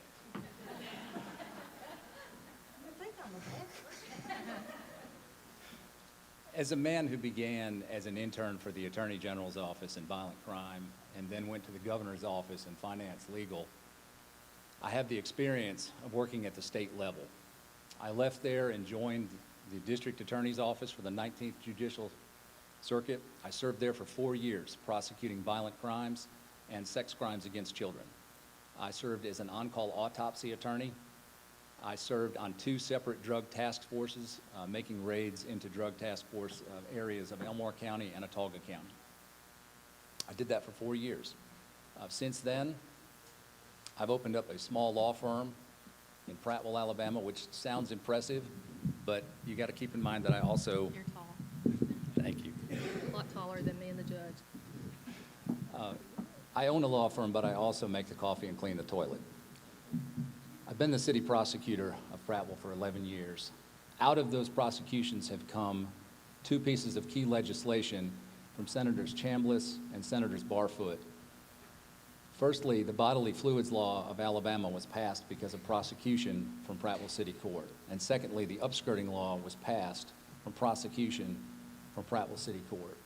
As a man who began as an intern for the Attorney General's office in violent crime and then went to the governor's office in finance legal, I have the experience of working at the state level. I left there and joined the district attorney's office for the 19th Judicial Circuit. I served there for 4 years, prosecuting violent crimes and sex crimes against children. I served as an on-call autopsy attorney. I served on 2 separate drug task forces, making raids into drug task force areas of Elmore County and Autauga County. I did that for 4 years. Since then, I've opened up a small law firm in Prattville, Alabama, which sounds impressive, but you got to keep in mind that I also... You're tall. Thank you. A lot taller than me and the judge. I own a law firm, but I also make the coffee and clean the toilet. I've been the city prosecutor of Prattville for 11 years. Out of those prosecutions have come 2 pieces of key legislation from Senators Chambliss and Senators Barfoot. Firstly, the bodily fluids law of Alabama was passed because of prosecution from Prattville City Court. And secondly, the upskirting law was passed from prosecution from Prattville City Court.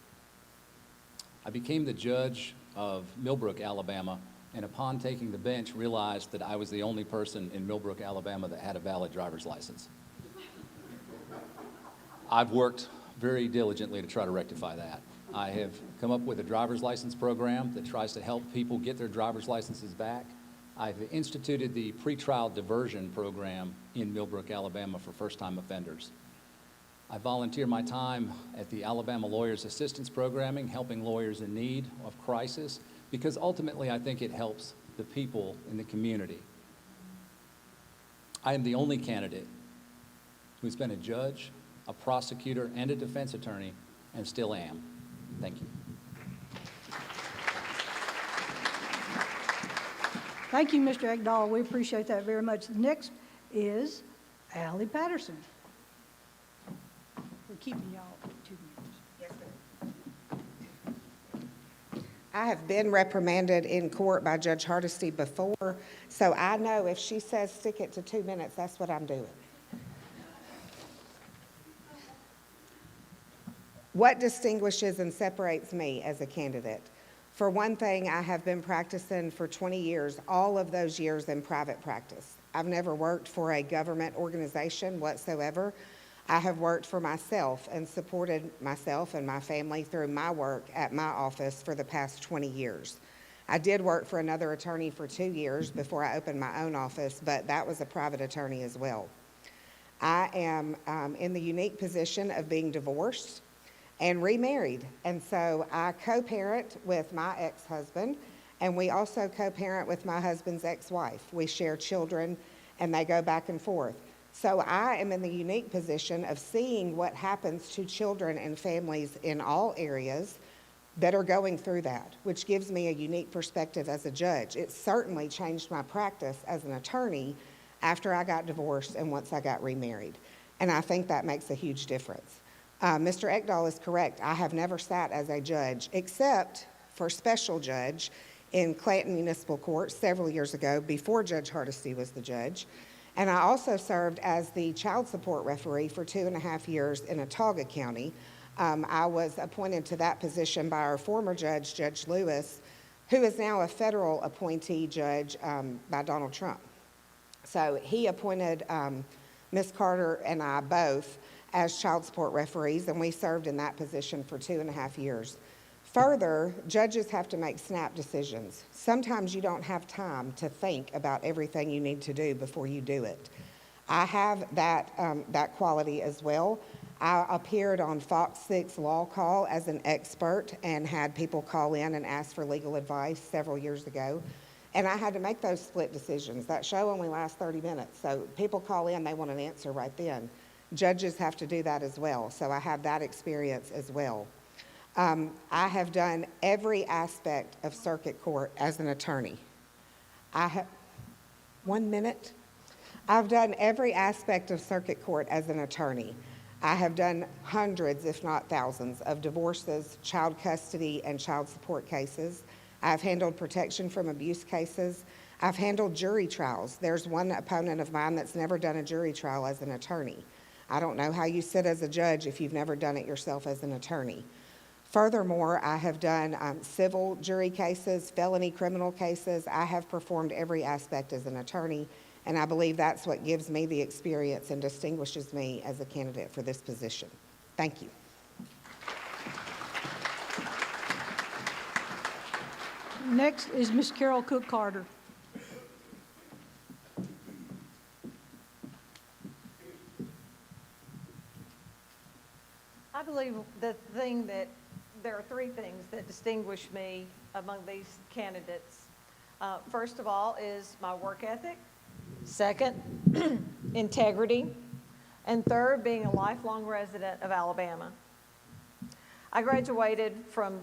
I became the judge of Millbrook, Alabama, and upon taking the bench, realized that I was the only person in Millbrook, Alabama that had a valid driver's license. I've worked very diligently to try to rectify that. I have come up with a driver's license program that tries to help people get their driver's licenses back. I've instituted the pretrial diversion program in Millbrook, Alabama for first-time offenders. I volunteer my time at the Alabama Lawyers Assistance Programming, helping lawyers in need of crisis, because ultimately I think it helps the people in the community. I am the only candidate who's been a judge, a prosecutor, and a defense attorney, and still am. Thank you. Thank you, Mr. Ekdahl. We appreciate that very much. Next is Allie Patterson. We're keeping y'all 2 minutes. Yes, ma'am. I have been reprimanded in court by Judge Hardesty before, so I know if she says stick it to 2 minutes, that's what I'm doing. What distinguishes and separates me as a candidate? For one thing, I have been practicing for 20 years, all of those years in private practice. I've never worked for a government organization whatsoever. I have worked for myself and supported myself and my family through my work at my office for the past 20 years. I did work for another attorney for 2 years before I opened my own office, but that was a private attorney as well. I am in the unique position of being divorced and remarried. And so I co-parent with my ex-husband, and we also co-parent with my husband's ex-wife. We share children, and they go back and forth. So I am in the unique position of seeing what happens to children and families in all areas that are going through that, which gives me a unique perspective as a judge. It certainly changed my practice as an attorney after I got divorced and once I got remarried. And I think that makes a huge difference. Mr. Ekdahl is correct. I have never sat as a judge, except for special judge in Clanton Municipal Court several years ago, before Judge Hardesty was the judge. And I also served as the child support referee for 2.5 years in Autauga County. I was appointed to that position by our former judge, Judge Lewis, who is now a federal appointee judge by Donald Trump. So he appointed Ms. Carter and I both as child support referees, and we served in that position for 2.5 years. Further, judges have to make snap decisions. Sometimes you don't have time to think about everything you need to do before you do it. I have that quality as well. I appeared on Fox 6 Law Call as an expert and had people call in and ask for legal advice several years ago. And I had to make those split decisions. That show only lasts 30 minutes, so people call in, they want an answer right then. Judges have to do that as well, so I have that experience as well. I have done every aspect of circuit court as an attorney. 1 minute. I've done every aspect of circuit court as an attorney. I have done hundreds, if not thousands, of divorces, child custody, and child support cases. I've handled protection from abuse cases. I've handled jury trials. There's one opponent of mine that's never done a jury trial as an attorney. I don't know how you sit as a judge if you've never done it yourself as an attorney. Furthermore, I have done civil jury cases, felony criminal cases. I have performed every aspect as an attorney, and I believe that's what gives me the experience and distinguishes me as a candidate for this position. Thank you. Next is Ms. Carol Cook Carter. I believe there are 3 things that distinguish me among these candidates. First of all is my work ethic. Second, integrity. And third, being a lifelong resident of Alabama. I graduated from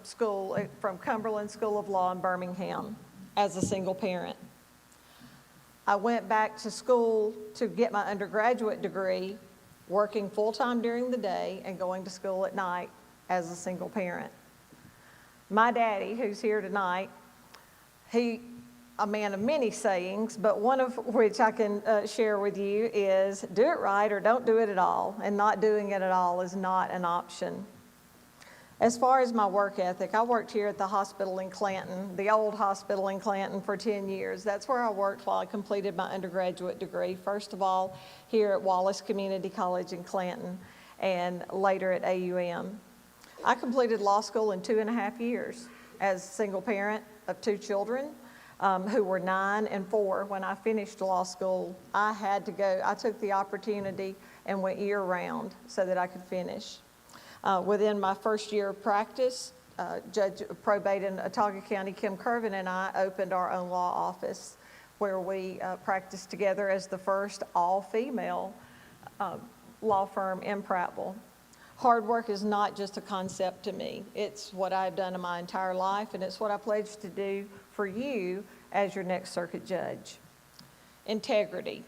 Cumberland School of Law in Birmingham as a single parent. I went back to school to get my undergraduate degree, working full-time during the day and going to school at night as a single parent. My daddy, who's here tonight, he a man of many sayings, but one of which I can share with you is do it right or don't do it at all, and not doing it at all is not an option. As far as my work ethic, I worked here at the hospital in Clanton, the old hospital in Clanton, for 10 years. That's where I worked while I completed my undergraduate degree. First of all, here at Wallace Community College in Clanton, and later at AUM. I completed law school in 2.5 years as a single parent of 2 children who were 9 and 4. When I finished law school, I had to go. I took the opportunity and went year-round so that I could finish. Within my first year of practice, Judge of Probate in Autauga County, Kim Curvin, and I opened our own law office where we practiced together as the first all-female law firm in Prattville. Hard work is not just a concept to me. It's what I've done in my entire life, and it's what I pledge to do for you as your next circuit judge. Integrity.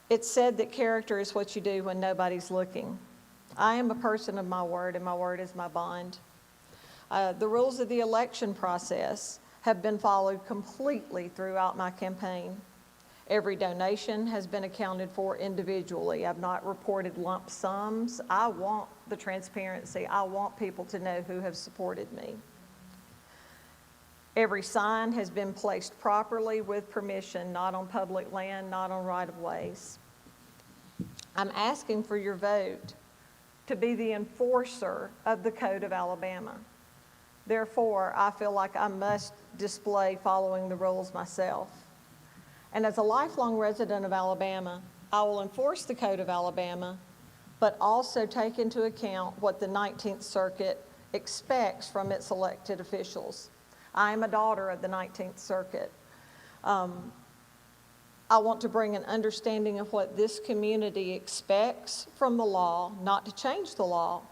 It's said that character is what you do when nobody's looking. I am a person of my word, and my word is my bond. The rules of the election process have been followed completely throughout my campaign. Every donation has been accounted for individually. I've not reported lump sums. I want the transparency. I want people to know who have supported me. Every sign has been placed properly with permission, not on public land, not on right-of-ways. I'm asking for your vote to be the enforcer of the Code of Alabama. Therefore, I feel like I must display following the rules myself. And as a lifelong resident of Alabama, I will enforce the Code of Alabama, but also take into account what the 19th Circuit expects from its elected officials. I am a daughter of the 19th Circuit. I want to bring an understanding of what this community expects from the law, not to change the law,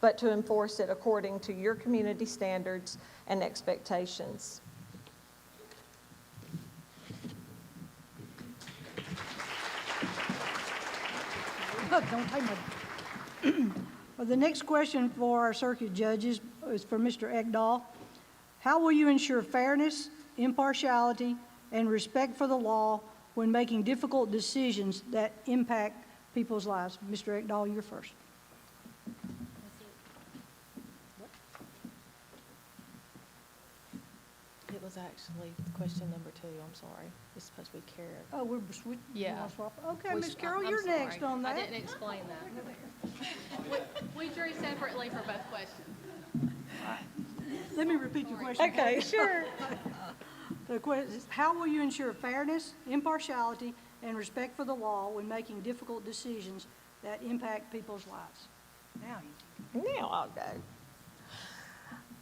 but to enforce it according to your community standards and expectations. Look, don't take my... Well, the next question for our circuit judges is for Mr. Ekdahl. How will you ensure fairness, impartiality, and respect for the law when making difficult decisions that impact people's lives? Mr. Ekdahl, you're first. It was actually question number 2. I'm sorry. It's supposed to be Karen. Oh, we're switching. Yeah. Okay, Ms. Carroll, I'm you're sorry. next on that. I didn't explain that. we drew separately for both questions. Let me repeat your question. Okay, sure. The question is, how will you ensure fairness, impartiality, and respect for the law when making difficult decisions that impact people's lives? Now I'll go.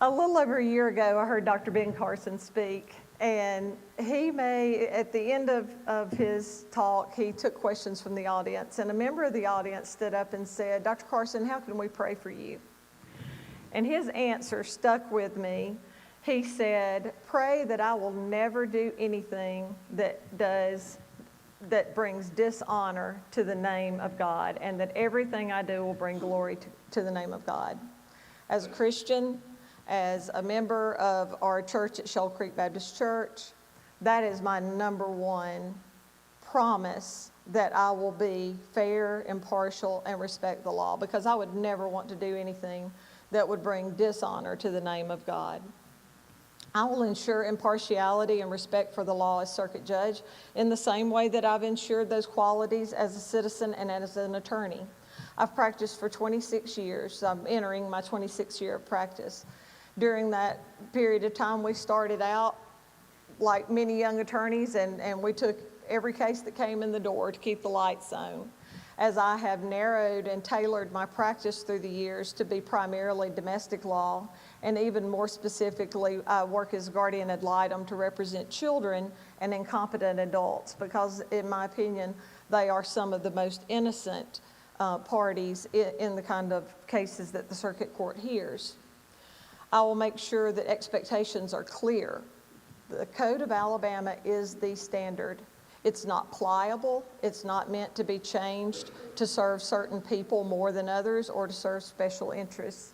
A little over a year ago, I heard Dr. Ben Carson speak, and at the end of his talk, he took questions from the audience, and a member of the audience stood up and said, Dr. Carson, how can we pray for you? And his answer stuck with me. He said, pray that I will never do anything that brings dishonor to the name of God, and that everything I do will bring glory to the name of God. As a Christian, as a member of our church at Shoal Creek Baptist Church, that is my number one promise, that I will be fair, impartial, and respect the law, because I would never want to do anything that would bring dishonor to the name of God. I will ensure impartiality and respect for the law as circuit judge in the same way that I've ensured those qualities as a citizen and as an attorney. I've practiced for 26 years. I'm entering my 26th year of practice. During that period of time, we started out like many young attorneys, and we took every case that came in the door to keep the lights on. As I have narrowed and tailored my practice through the years to be primarily domestic law, and even more specifically, I work as guardian ad litem to represent children and incompetent adults, because in my opinion, they are some of the most innocent parties in the kind of cases that the circuit court hears. I will make sure that expectations are clear. The Code of Alabama is the standard. It's not pliable. It's not meant to be changed to serve certain people more than others or to serve special interests.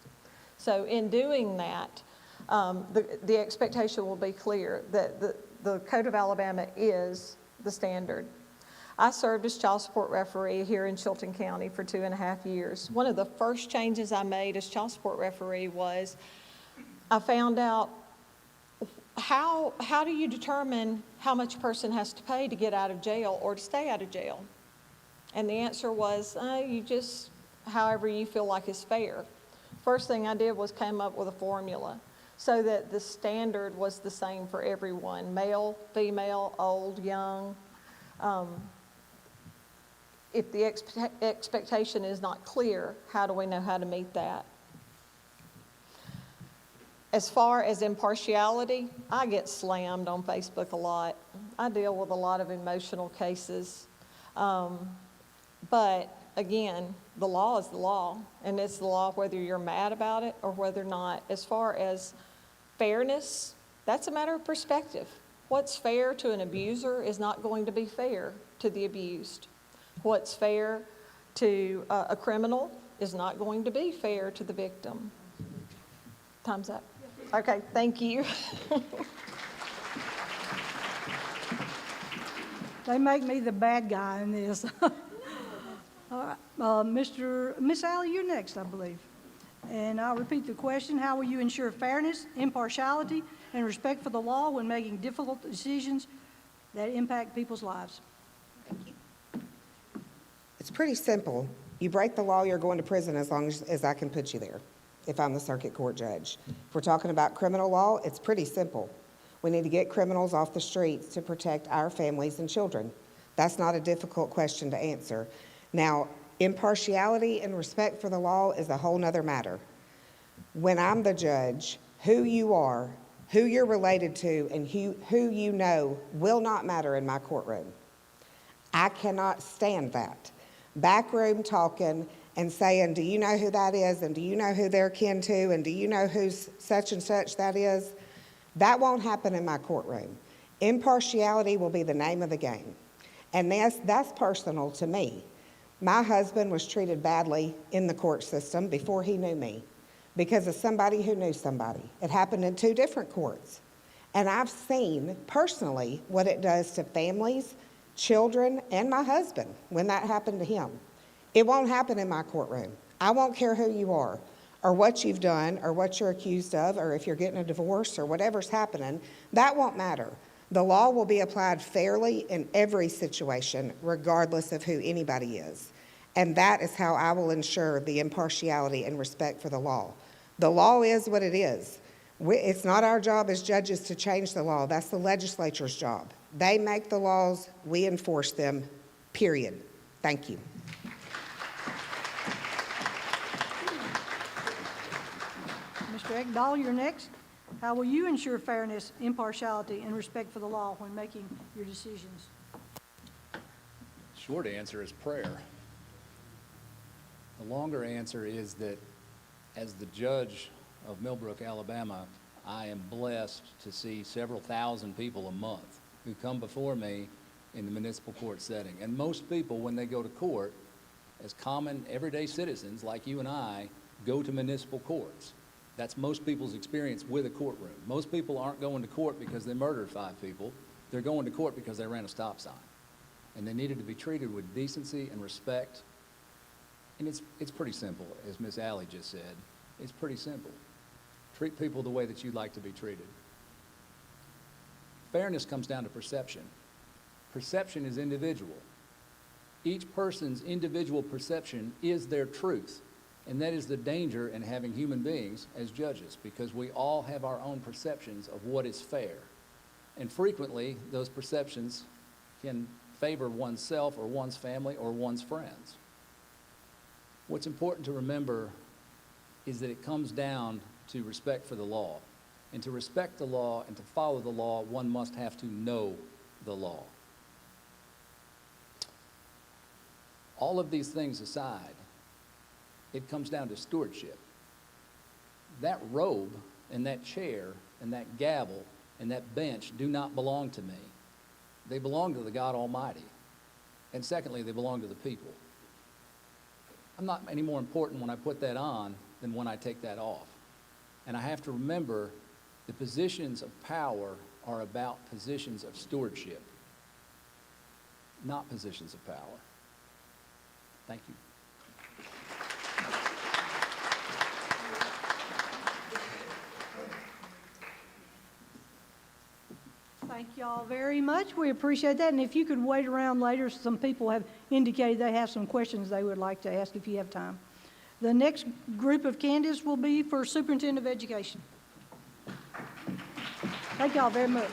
So in doing that, the expectation will be clear that the Code of Alabama is the standard. I served as child support referee here in Chilton County for 2.5 years. One of the first changes I made as child support referee was I found out how do you determine how much a person has to pay to get out of jail or to stay out of jail? And the answer was, you just, however you feel like is fair. First thing I did was came up with a formula so that the standard was the same for everyone, male, female, old, young. If the expectation is not clear, how do we know how to meet that? As far as impartiality, I get slammed on Facebook a lot. I deal with a lot of emotional cases. But again, the law is the law, and it's the law whether you're mad about it or whether not. As far as fairness, that's a matter of perspective. What's fair to an abuser is not going to be fair to the abused. What's fair to a criminal is not going to be fair to the victim. Time's up. Okay, thank you. They make me the bad guy in this. All right, Miss Alley, you're next, I believe. And I'll repeat the question. How will you ensure fairness, impartiality, and respect for the law when making difficult decisions that impact people's lives? Thank you. It's pretty simple. You break the law, you're going to prison as long as I can put you there, if I'm the circuit court judge. If we're talking about criminal law, it's pretty simple. We need to get criminals off the streets to protect our families and children. That's not a difficult question to answer. Now, impartiality and respect for the law is a whole nother matter. When I'm the judge, who you are, who you're related to, and who you know will not matter in my courtroom. I cannot stand that. Backroom talking and saying, do you know who that is, and do you know who they're kin to, and do you know who's such and such that is? That won't happen in my courtroom. Impartiality will be the name of the game. And that's personal to me. My husband was treated badly in the court system before he knew me because of somebody who knew somebody. It happened in 2 different courts. And I've seen personally what it does to families, children, and my husband when that happened to him. It won't happen in my courtroom. I won't care who you are or what you've done or what you're accused of or if you're getting a divorce or whatever's happening. That won't matter. The law will be applied fairly in every situation, regardless of who anybody is. And that is how I will ensure the impartiality and respect for the law. The law is what it is. It's not our job as judges to change the law. That's the legislature's job. They make the laws, we enforce them, period. Thank you. Mr. Ekdahl, you're next. How will you ensure fairness, impartiality, and respect for the law when making your decisions? Short answer is prayer. The longer answer is that as the judge of Millbrook, Alabama, I am blessed to see several thousand people a month who come before me in the municipal court setting. And most people, when they go to court, as common everyday citizens like you and I, go to municipal courts. That's most people's experience with a courtroom. Most people aren't going to court because they murdered 5 people. They're going to court because they ran a stop sign. And they needed to be treated with decency and respect. And it's pretty simple, as Miss Alley just said. It's pretty simple. Treat people the way that you'd like to be treated. Fairness comes down to perception. Perception is individual. Each person's individual perception is their truth. And that is the danger in having human beings as judges, because we all have our own perceptions of what is fair. And frequently, those perceptions can favor oneself or one's family or one's friends. What's important to remember is that it comes down to respect for the law. And to respect the law and to follow the law, one must have to know the law. All of these things aside, it comes down to stewardship. That robe and that chair and that gavel and that bench do not belong to me. They belong to the God Almighty. And secondly, they belong to the people. I'm not any more important when I put that on than when I take that off. And I have to remember the positions of power are about positions of stewardship. not positions of power. Thank you. Thank y'all very much. We appreciate that. And if you could wait around later, some people have indicated they have some questions they would like to ask if you have time. The next group of candidates will be for Superintendent of Education. Thank y'all very much.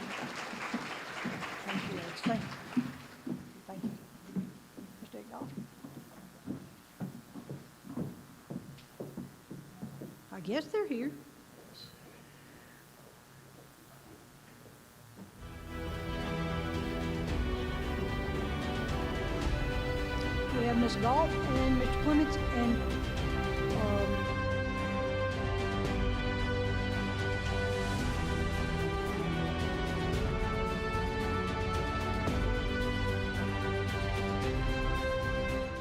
Thank you, Alex. Thank you. Thank you. Mr. Egdahl. I guess they're here. We have Ms. Galt and Mr. Clements and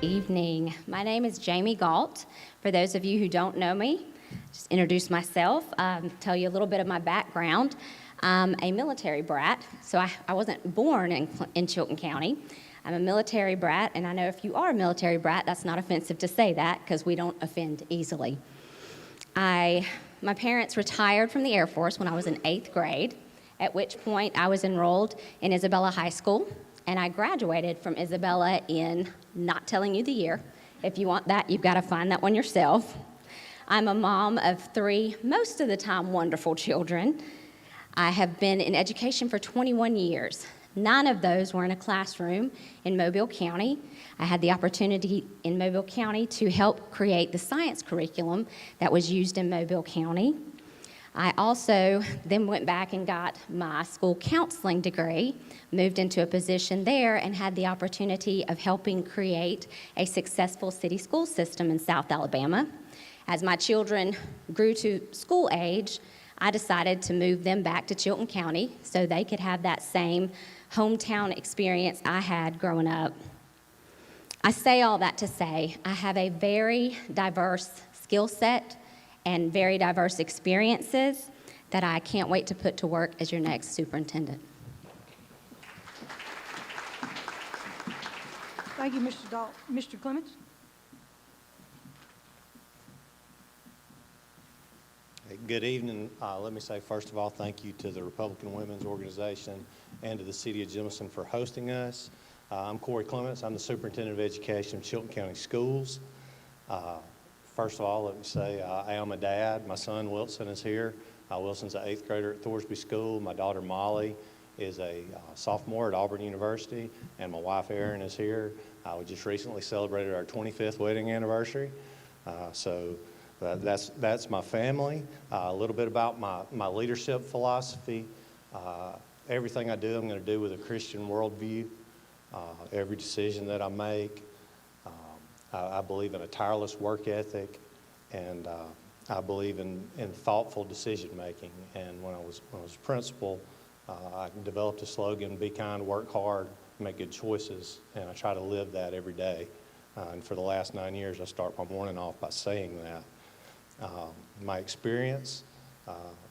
Evening. My name is Jamie Galt. For those of you who don't know me, just introduce myself, tell you a little bit of my background. I'm a military brat, so I wasn't born in Chilton County. I'm a military brat, and I know if you are a military brat, that's not offensive to say that because we don't offend easily. My parents retired from the Air Force when I was in 8th grade, at which point I was enrolled in Isabella High School, and I graduated from Isabella in, not telling you the year. If you want that, you've got to find that one yourself. I'm a mom of 3, most of the time wonderful children. I have been in education for 21 years. 9 of those were in a classroom in Mobile County. I had the opportunity in Mobile County to help create the science curriculum that was used in Mobile County. I also then went back and got my school counseling degree, moved into a position there, and had the opportunity of helping create a successful city school system in South Alabama. As my children grew to school age, I decided to move them back to Chilton County so they could have that same hometown experience I had growing up. I say all that to say I have a very diverse skill set and very diverse experiences that I can't wait to put to work as your next superintendent. thank you, Mr. Dahl. Mr. Clements? Good evening. Let me say, first of all, thank you to the Republican Women's Organization and to the City of Jemison for hosting us. I'm Corey Clements. I'm the Superintendent of Education of Chilton County Schools. First of all, let me say I am a dad. My son Wilson is here. Wilson's an 8th grader at Thorsby School. My daughter Molly is a sophomore at Auburn University, and my wife Erin is here. We just recently celebrated our 25th wedding anniversary. That's my family. A little bit about my leadership philosophy. Everything I do, I'm going to do with a Christian worldview. Every decision that I make, I believe in a tireless work ethic, and I believe in thoughtful decision making. And when I was principal, I developed a slogan: "Be kind, work hard, make good choices." And I try to live that every day. And for the last 9 years, I start my morning off by saying that. My experience,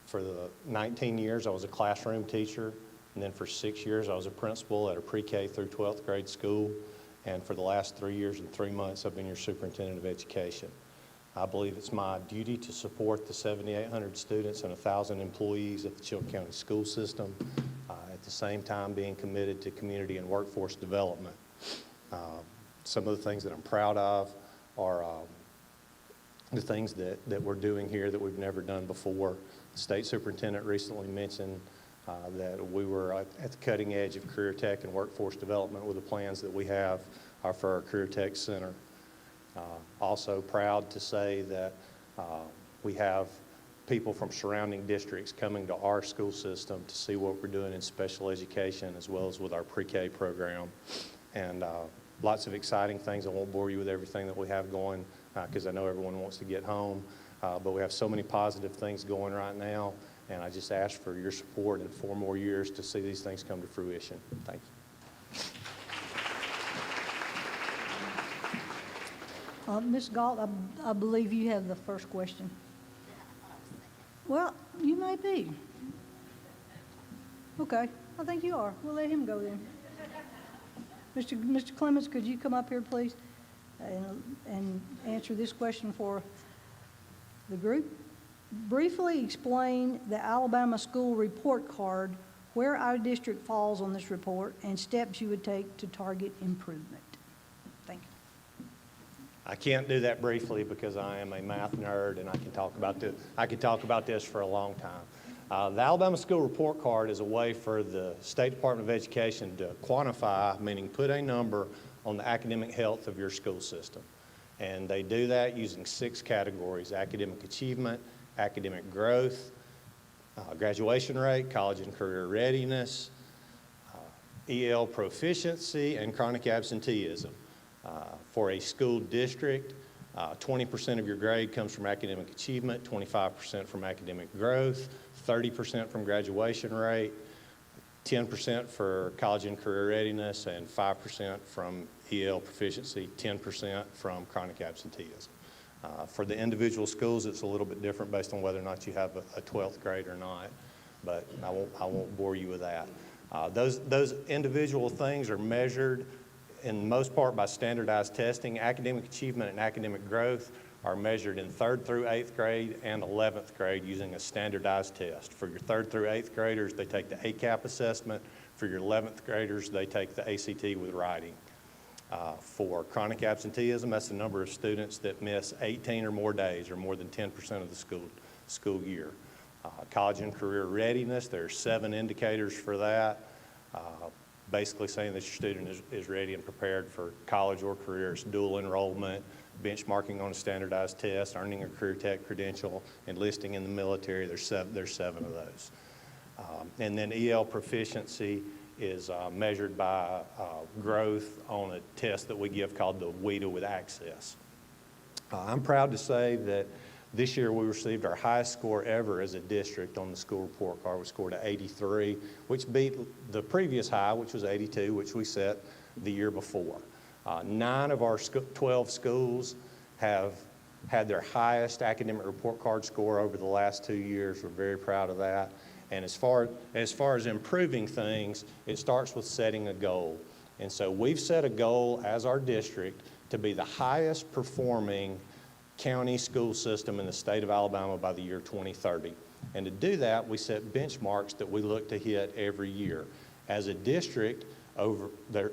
for the 19 years I was a classroom teacher, and then for 6 years I was a principal at a pre-K through 12th grade school, and for the last 3 years and 3 months I've been your superintendent of education. I believe it's my duty to support the 7,800 students and 1,000 employees at the Chilton County school system, at the same time being committed to community and workforce development. Some of the things that I'm proud of are the things that we're doing here that we've never done before. The state superintendent recently mentioned that we were at the cutting edge of career tech and workforce development with the plans that we have for our career tech center. Also proud to say that we have people from surrounding districts coming to our school system to see what we're doing in special education as well as with our pre-K program. And lots of exciting things. I won't bore you with everything that we have going because I know everyone wants to get home, but we have so many positive things going right now, and I just ask for your support in 4 more years to see these things come to fruition. Thank you. Ms. Galt, I believe you have the first question. Well, you may be. Okay, I think you are. We'll let him go then. Mr. Clements, could you come up here, please, and answer this question for the group? Briefly explain the Alabama School Report Card, where our district falls on this report, and steps you would take to target improvement. Thank you. I can't do that briefly because I am a math nerd and I can talk about this for a long time. The Alabama School Report Card is a way for the State Department of Education to quantify, meaning put a number on the academic health of your school system. And they do that using 6 categories: academic achievement, academic growth, graduation rate, college and career readiness, EL proficiency, and chronic absenteeism. For a school district, 20% of your grade comes from academic achievement, 25% from academic growth, 30% from graduation rate, 10% for college and career readiness, and 5% from EL proficiency, 10% from chronic absenteeism. For the individual schools, it's a little bit different based on whether or not you have a 12th grade or not, but I won't bore you with that. Those individual things are measured in most part by standardized testing. Academic achievement and academic growth are measured in 3rd through 8th grade and 11th grade using a standardized test. For your 3rd through 8th graders, they take the ACAP assessment. For your 11th graders, they take the ACT with writing. For chronic absenteeism, that's the number of students that miss 18 or more days, or more than 10% of the school year. College and career readiness, there are 7 indicators for that, basically saying that your student is ready and prepared for college or careers: dual enrollment, benchmarking on a standardized test, earning a career tech credential, enlisting in the military. There's 7 of those. And then EL proficiency is measured by growth on a test that we give called the WIDA with Access. I'm proud to say that this year we received our highest score ever as a district on the school report card. We scored an 83, which beat the previous high, which was 82, which we set the year before. 9 of our 12 schools have had their highest academic report card score over the last 2 years. We're very proud of that. And as far as improving things, it starts with setting a goal. And so we've set a goal as our district to be the highest performing county school system in the state of Alabama by the year 2030. And to do that, we set benchmarks that we look to hit every year. As a district,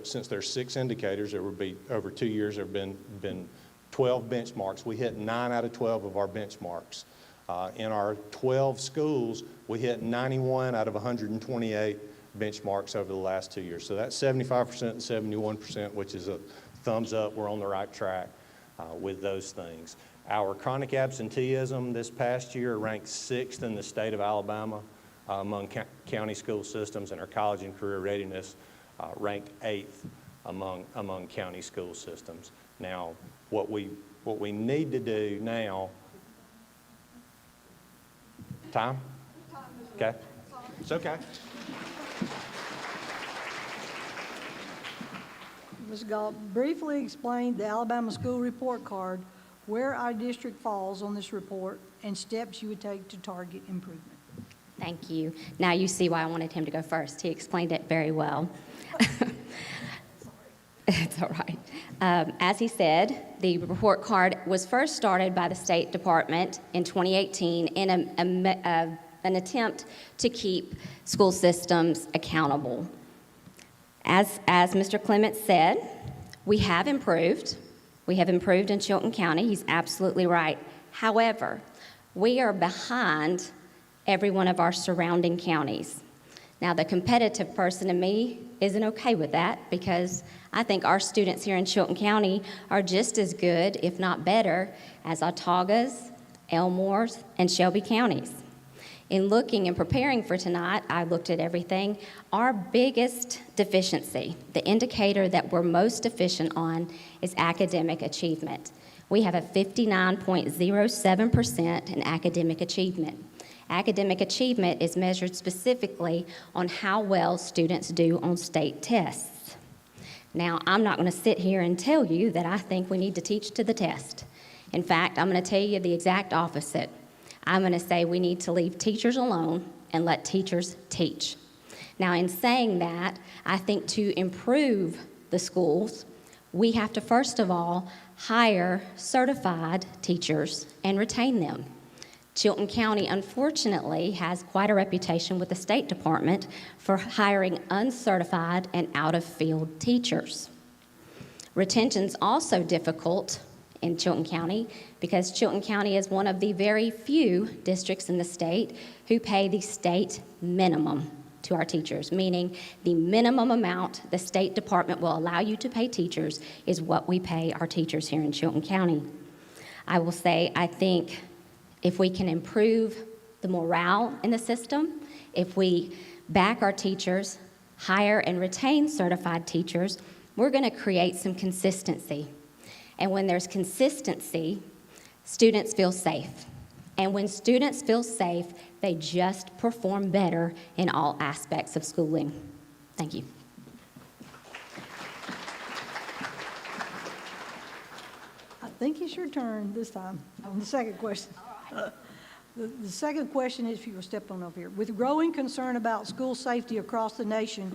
since there's 6 indicators, there would be over 2 years, there have been 12 benchmarks. We hit 9 out of 12 of our benchmarks. In our 12 schools, we hit 91 out of 128 benchmarks over the last 2 years. So that's 75% and 71%, which is a thumbs up. We're on the right track with those things. Our chronic absenteeism this past year ranked 6th in the state of Alabama among county school systems, and our college and career readiness ranked 8th among county school systems. Now, what we need to do now. Time? Okay. It's okay. Ms. Galt, briefly explain the Alabama School Report Card, where our district falls on this report, and steps you would take to target improvement. Thank you. Now you see why I wanted him to go first. He explained it very well. It's all right. As he said, the report card was first started by the State Department in 2018 in an attempt to keep school systems accountable. As Mr. Clements said, we have improved. We have improved in Chilton County. He's absolutely right. However, we are behind every one of our surrounding counties. Now, the competitive person in me isn't okay with that, because I think our students here in Chilton County are just as good, if not better, as Autauga's, Elmore's, and Shelby counties. In looking and preparing for tonight, I looked at everything. Our biggest deficiency, the indicator that we're most deficient on, is academic achievement. We have a 59.07% in academic achievement. Academic achievement is measured specifically on how well students do on state tests. Now, I'm not going to sit here and tell you that I think we need to teach to the test. In fact, I'm going to tell you the exact opposite. I'm going to say we need to leave teachers alone and let teachers teach. Now, in saying that, I think to improve the schools, we have to first of all hire certified teachers and retain them. Chilton County, unfortunately, has quite a reputation with the State Department for hiring uncertified and out-of-field teachers. Retention's also difficult in Chilton County because Chilton County is one of the very few districts in the state who pay the state minimum to our teachers, meaning the minimum amount the State Department will allow you to pay teachers is what we pay our teachers here in Chilton County. I will say, I think if we can improve the morale in the system, if we back our teachers, hire and retain certified teachers, we're going to create some consistency. And when there's consistency, students feel safe. And when students feel safe, they just perform better in all aspects of schooling. Thank you. I think it's your turn this time on the second question. The second question is, if you will step on over here. With growing concern about school safety across the nation,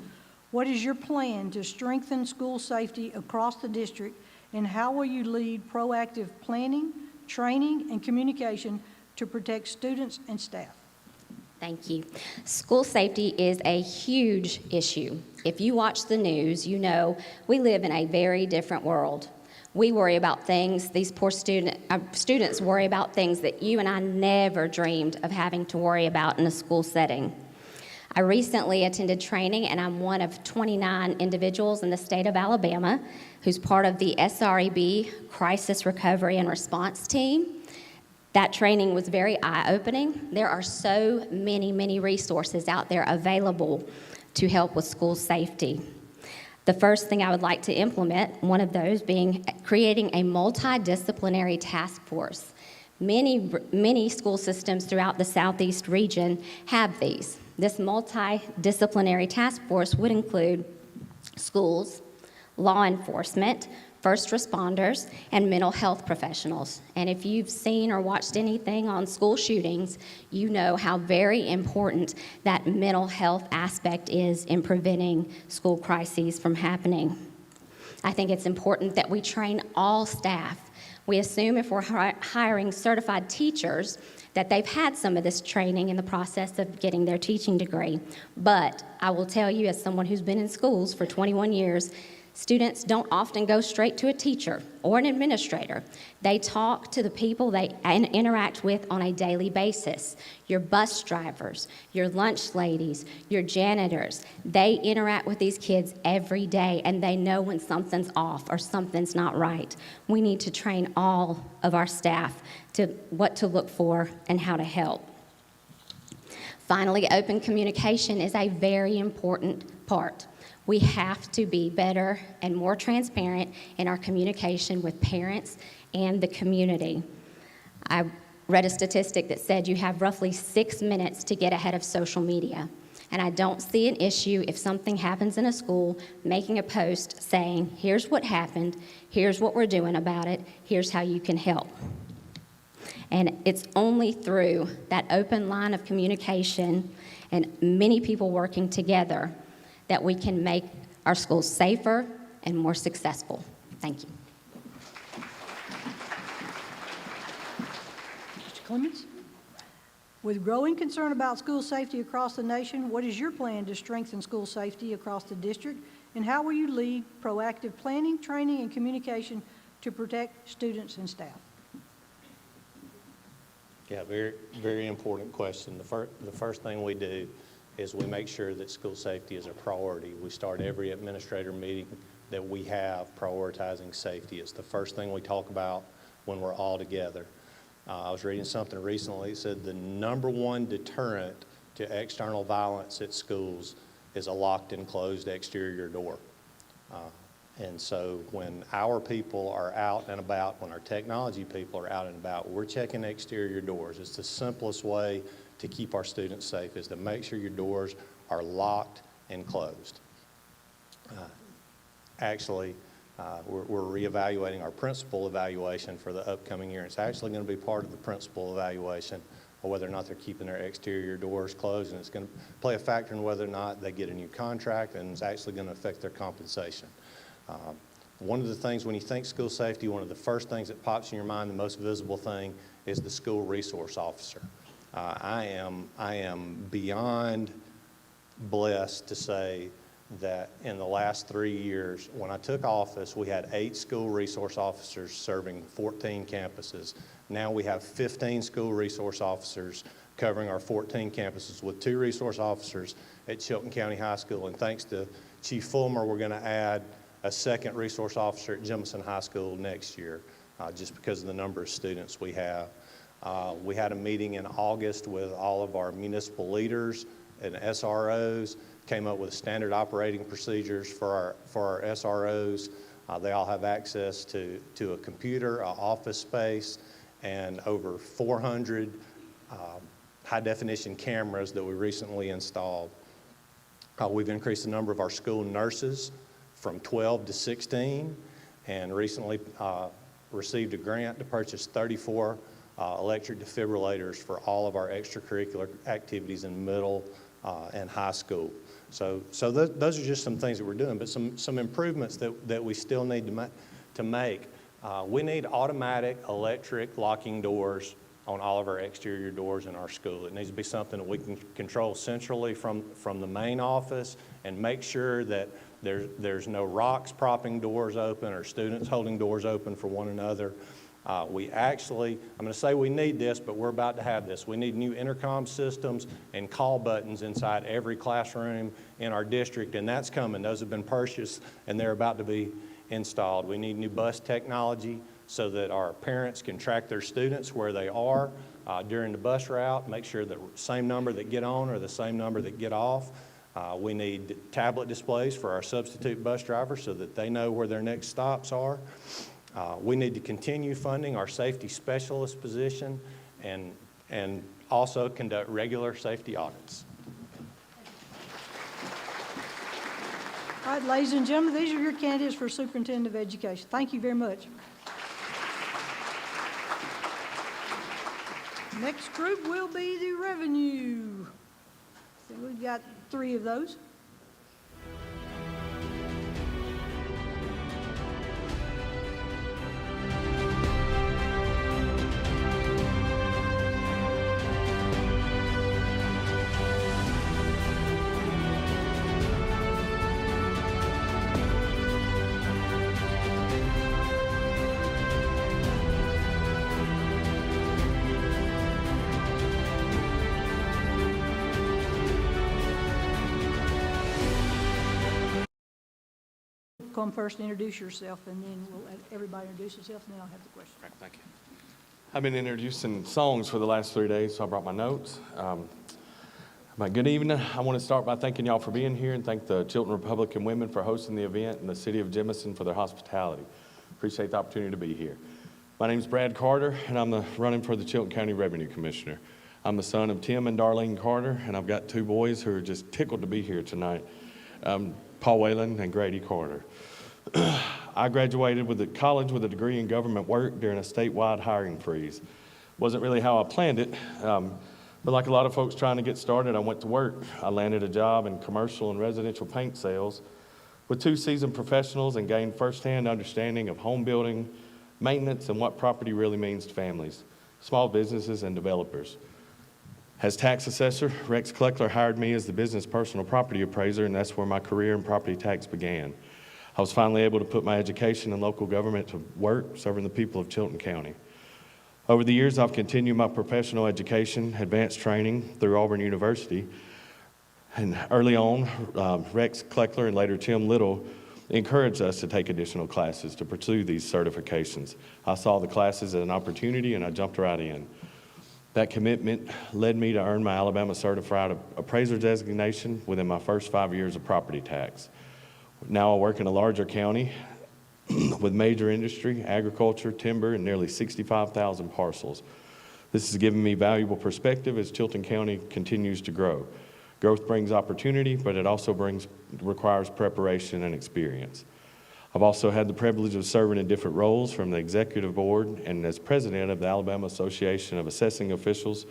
what is your plan to strengthen school safety across the district, and how will you lead proactive planning, training, and communication to protect students and staff? Thank you. School safety is a huge issue. If you watch the news, you know we live in a very different world. We worry about things, these poor students worry about things that you and I never dreamed of having to worry about in a school setting. I recently attended training, and I'm one of 29 individuals in the state of Alabama who's part of the SREB Crisis Recovery and Response Team. That training was very eye-opening. There are so many resources out there available to help with school safety. The first thing I would like to implement, one of those being creating a multidisciplinary task force. Many school systems throughout the Southeast region have these. This multidisciplinary task force would include schools, law enforcement, first responders, and mental health professionals. And if you've seen or watched anything on school shootings, you know how very important that mental health aspect is in preventing school crises from happening. I think it's important that we train all staff. We assume if we're hiring certified teachers that they've had some of this training in the process of getting their teaching degree. But I will tell you, as someone who's been in schools for 21 years, students don't often go straight to a teacher or an administrator. They talk to the people they interact with on a daily basis. Your bus drivers, your lunch ladies, your janitors, they interact with these kids every day, and they know when something's off or something's not right. We need to train all of our staff to what to look for and how to help. Finally, open communication is a very important part. We have to be better and more transparent in our communication with parents and the community. I read a statistic that said you have roughly 6 minutes to get ahead of social media. And I don't see an issue if something happens in a school, making a post saying, here's what happened, here's what we're doing about it, here's how you can help. And it's only through that open line of communication and many people working together that we can make our schools safer and more successful. Thank you. Mr. Clements? With growing concern about school safety across the nation, what is your plan to strengthen school safety across the district, and how will you lead proactive planning, training, and communication to protect students and staff? Yeah, very important question. The first thing we do is we make sure that school safety is a priority. We start every administrator meeting that we have prioritizing safety. It's the first thing we talk about when we're all together. I was reading something recently that said the #1 deterrent to external violence at schools is a locked and closed exterior door. And so when our people are out and about, when our technology people are out and about, we're checking exterior doors. It's the simplest way to keep our students safe, is to make sure your doors are locked and closed. Actually, we're reevaluating our principal evaluation for the upcoming year. It's actually going to be part of the principal evaluation of whether or not they're keeping their exterior doors closed, and it's going to play a factor in whether or not they get a new contract, and it's actually going to affect their compensation. One of the things, when you think school safety, one of the first things that pops in your mind, the most visible thing, is the school resource officer. I am beyond blessed to say that in the last 3 years, when I took office, we had 8 school resource officers serving 14 campuses. Now we have 15 school resource officers covering our 14 campuses, with 2 resource officers at Chilton County High School. And thanks to Chief Fulmer, we're going to add a second resource officer at Jemison High School next year, just because of the number of students we have. We had a meeting in August with all of our municipal leaders and SROs, came up with standard operating procedures for our SROs. They all have access to a computer, an office space, and over 400 high-definition cameras that we recently installed. We've increased the number of our school nurses from 12 to 16, and recently received a grant to purchase 34 electric defibrillators for all of our extracurricular activities in middle and high school. So those are just some things that we're doing, but some improvements that we still need to make. We need automatic electric locking doors on all of our exterior doors in our school. It needs to be something that we can control centrally from the main office, and make sure that there's no rocks propping doors open or students holding doors open for one another. We actually, I'm going to say we need this, but we're about to have this. We need new intercom systems and call buttons inside every classroom in our district, and that's coming. Those have been purchased, and they're about to be installed. We need new bus technology so that our parents can track their students where they are during the bus route, make sure that the same number that get on are the same number that get off. We need tablet displays for our substitute bus drivers so that they know where their next stops are. We need to continue funding our safety specialist position, and also conduct regular safety audits. All right, ladies and gentlemen, these are your candidates for Superintendent of Education. Thank you very much. Next group will be the revenue. So we've got 3 of those. Come first and introduce yourself, and then we'll let everybody introduce themselves, and then I'll have the question. Right, thank you. I've been introducing songs for the last 3 days, so I brought my notes. Good evening. I want to start by thanking y'all for being here, and thank the Chilton Republican Women for hosting the event, and the City of Jemison for their hospitality. Appreciate the opportunity to be here. My name is Brad Carter, and I'm running for the Chilton County Revenue Commissioner. I'm the son of Tim and Darlene Carter, and I've got 2 boys who are just tickled to be here tonight. Paul Whalen and Grady Carter. I graduated with college with a degree in government work during a statewide hiring freeze. Wasn't really how I planned it, but like a lot of folks trying to get started, I went to work. I landed a job in commercial and residential paint sales with 2 seasoned professionals, and gained firsthand understanding of home building, maintenance, and what property really means to families, small businesses, and developers. As tax assessor, Rex Kleckler hired me as the business personal property appraiser, and that's where my career in property tax began. I was finally able to put my education in local government to work, serving the people of Chilton County. Over the years, I've continued my professional education, advanced training through Auburn University. And early on, Rex Kleckler and later Tim Little encouraged us to take additional classes to pursue these certifications. I saw the classes as an opportunity, and I jumped right in. That commitment led me to earn my Alabama Certified Appraiser designation within my first 5 years of property tax. Now I work in a larger county with major industry, agriculture, timber, and nearly 65,000 parcels. This has given me valuable perspective as Chilton County continues to grow. Growth brings opportunity, but it also requires preparation and experience. I've also had the privilege of serving in different roles, from the executive board and as president of the Alabama Association of Assessing Officials.